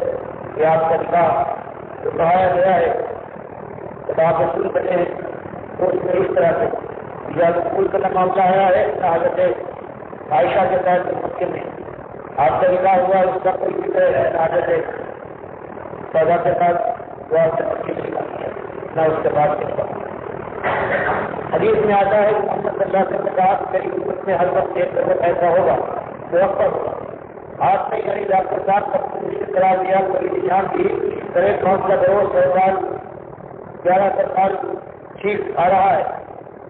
کہ آپ کا نکاح جو پڑھایا گیا ہے جب آپ رسول کرتے ہیں تو اس میں اس طرح سے یا رسول کا معاملہ آیا ہے نہ حضرت عائشہ کے ساتھ مسکن میں آپ کا نکاح ہوا اس کا کوئی فکر ہے نہ حضرت سودا کے ساتھ وہ آپ نے مسکن میں نکاح کیا نہ اس کے بعد کے بعد۔ حدیث میں آتا ہے کہ محمد صلی اللہ علیہ وسلم نے کہا کہ میری امت میں ہر وقت ایک طرف ایسا ہوگا تو وقت ہوگا آپ نے یعنی ڈاکٹر صاحب کا مشکل قرار دیا، کوئی نشان دی کرے کون سا روز 100 سال 11 سال ٹھیک آ رہا ہے۔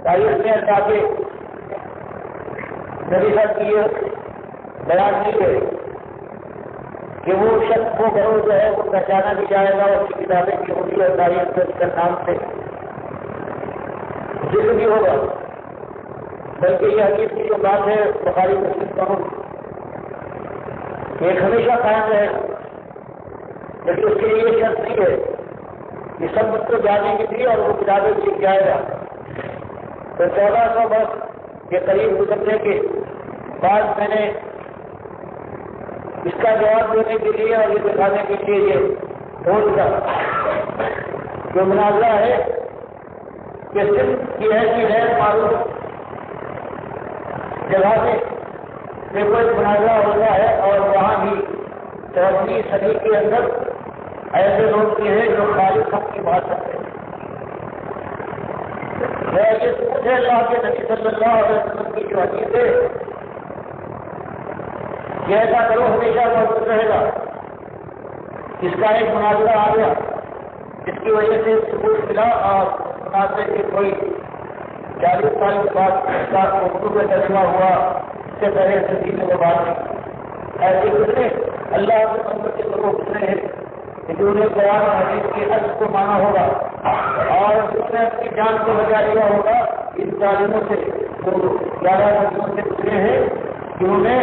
تاریخ میں تاکہ نبی صاحب کی یہ بیان نہیں ہے کہ وہ شخص کو گروہ جو ہے وہ پہچانا بھی جائے گا، اس کی کتابیں بھی ہوگی اور تاریخ کے نام سے ذکر بھی ہوگا، بلکہ یہ حدیث کی جو بات ہے بخاری مسلم کا ہوں ایک ہمیشہ قائم رہے، لیکن اس کے لیے یہ شرط نہیں ہے کہ سب مجھ کو جانے کی تھی اور وہ کتابیں سیکھ جائے گا۔ تو 1400 برس کے قریب گزرنے کے بعد میں نے اس کا جواب دینے کے لیے اور یہ دکھانے کے لیے یہ ڈھونڈ کا جو مناظرہ ہے کہ صرف یہ ہے کہ غیر معروف جگہ میں کوئی مناظرہ ہوتا ہے اور وہاں بھی 14ویں صدی کے اندر ایسے لوگ بھی ہیں جو خالص حق کی بات کرتے ہیں۔ یہ سوچ ہے اللہ کے نبی صلی اللہ علیہ وسلم کی جو حدیث ہے یہ ایسا کرو ہمیشہ موجود رہے گا۔ اس کا ایک مناظرہ آ گیا جس کی وجہ سے ثبوت ملا اور مناظرے کے کوئی 40 سال کے بعد اس کا اردو میں ترجمہ ہوا، اس سے پہلے زندگی میں وہ بات نہیں۔ ایسے گزرے اللہ کے نمبر کے لوگ گزرے ہیں جو نے قرآن اور حدیث کے اصل کو مانا ہوگا اور اس نے اپنی جان کو بچا لیا ہوگا ان ظالموں سے جو 11 صدیوں سے گزرے ہیں جنہوں نے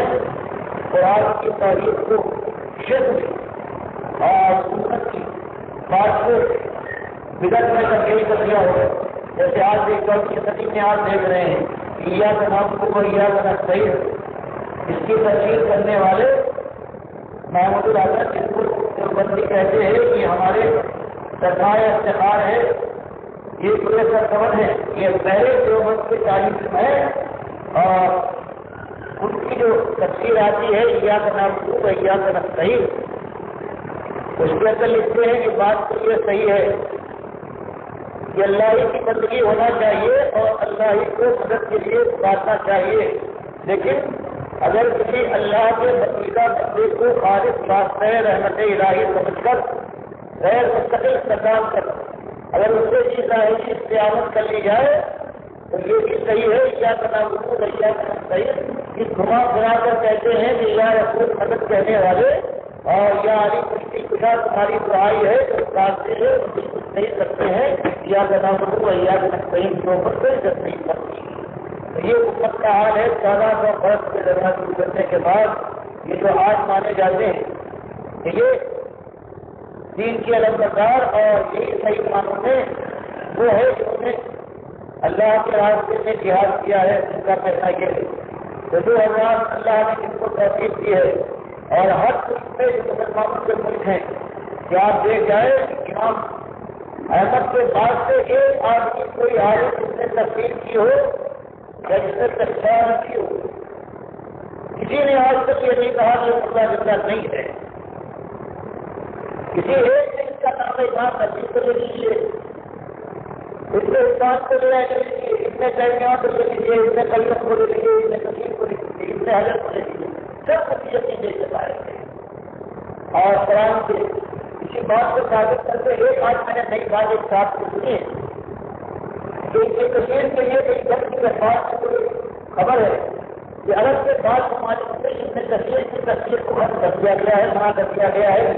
قرآن کی تحریر کو شرک اور سنت کی بات کو بدعت میں تبدیل کر دیا ہوگا۔ جیسے آج ایک 14ویں صدی میں آپ دیکھ رہے ہیں ایاک نعبد و ایاک نستعین، اس کی تفسیر کرنے والے محمود الحسن جس کو دیوبندی کہتے ہیں کہ ہمارے سرمایہ افتخار ہے، یہ پورے سرکور ہے، یہ پہلے دیوبند کی تعلیم ہے اور ان کی جو تفسیر آتی ہے ایاک نعبد و ایاک نستعین اس کے اندر لکھتے ہیں کہ بات تو یہ صحیح ہے کہ اللہ ہی کی بندگی ہونا چاہیے اور اللہ ہی کو مدد کے لیے پکارنا چاہیے، لیکن اگر کسی اللہ کے بندیدہ بندے کو خالص واسطہ رحمت الہی سمجھ کر غیر مستقل استقام کر اگر اس سے بھی ظاہری استعانت کر لی جائے تو یہ بھی صحیح ہے یا تناظر یا صحیح کہ گھما پھرا کر کہتے ہیں کہ یا رسول مدد کہنے والے اور یا علی کشتی خدا تمہاری دعائی ہے جو راستے ہے بالکل نہیں سکتے ہیں یا تناظر یا صحیح کے اوپر کوئی عزت نہیں کرتی۔ یہ امت کا حال ہے 1400 برس کے درمیان گزرنے کے بعد یہ جو آج مانے جاتے ہیں کہ یہ دین کی علمبردار اور یہی صحیح معنوں میں وہ ہے جنہوں نے اللہ کے راستے میں جہاد کیا ہے، ان کا کہنا یہ ہے تو جو حضرات اللہ نے جن کو تحقیق کی ہے اور ہر ملک میں جو مسلمانوں کے ملک ہیں کہ آپ دیکھ جائیں امام احمد کے بعد سے ایک آدمی کوئی عالم جس نے تفسیر کی ہو یا جس نے تشریح کی ہو، کسی نے آج تک یہ نہیں کہا کہ خدا زندہ نہیں ہے۔ کسی ایک نے اس کا نام امام نصیر کو لے لیجیے، اس نے عثمان کو لے لیجیے، اس نے تیمیہ کو لے لیجیے، اس نے قلم کو لے لیجیے، اس نے کثیر کو لے لیجیے، اس نے حضرت کو لے لیجیے، سب کچھ یقین لے کے پائے تھے اور قرآن سے اسی بات کو ثابت کرتے ایک آج میں نے نئی بات ایک ساتھ کو سنی ہے کہ اس کے کثیر کے لیے ایک جب کی بات سے کوئی خبر ہے کہ عرب کے بعد ممالک سے اس میں کثیر کی تصویر کو ختم کر دیا گیا ہے، منع کر دیا گیا ہے،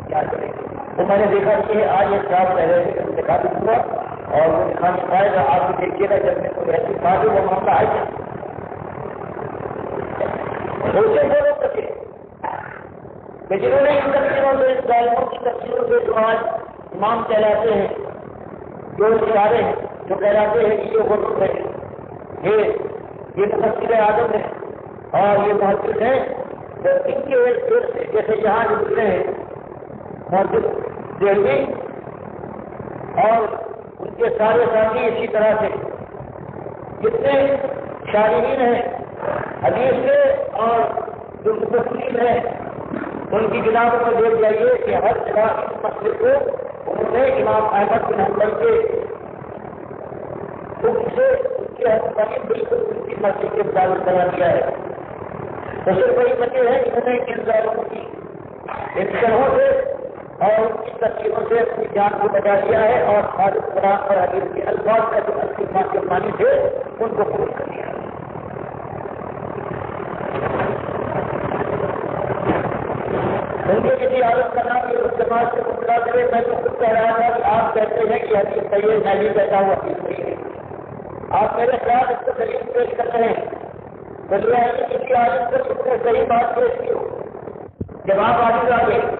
کیا کریں تو میں نے دیکھا کہ آج ایک صاحب رہ رہے ہیں دکھا بھی ہوا اور وہ دکھانے پائے گا، آپ بھی دیکھیے گا جب میں کوئی ایسی بات وہ معاملہ ہے دوسرے لوگوں کو کہ جنہوں نے ان تصویروں سے ان ظالموں کی تصویروں سے جو آج امام کہلاتے ہیں، جو اشارے ہیں، جو کہلاتے ہیں کہ یہ غلط ہے، یہ مفسر اعظم ہے اور یہ محدث ہیں، تو ان کے دیر سے جیسے یہاں جو گزرے ہیں محدث دہلوی اور ان کے سارے ساتھی اسی طرح سے جتنے شارحین ہیں حدیث کے اور جو مفسرین ہیں ان کی کتابوں میں دیکھ جائیے کہ ہر جگہ اس مسئلے کو انہوں نے امام احمد بن حنبل کے حکم سے ان کے حکم بالکل ان کی مرضی کے مطابق بنا دیا ہے۔ تو صرف وہی بچے ہیں انہوں نے ان ظالموں کی ان طرحوں سے اور ان کی تصویروں سے اپنی جان کو بچا دیا ہے اور خالص قرآن اور حدیث کے الفاظ کا جو الفاظ کے معنی تھے ان کو پورا کر دیا ہے۔ ان کے کسی عالم کا نام یہ استعمال سے مطلع کرے، میں تو خود کہہ رہا تھا کہ آپ کہتے ہیں کہ حدیث صحیح ہے، میں بھی کہتا ہوں حدیث صحیح ہے، آپ میرے خیال اس کو دلیل پیش کر رہے ہیں. دلیل ہے کہ کسی عالم کو اس نے صحیح بات پیش کی ہو. جواب آگے آگے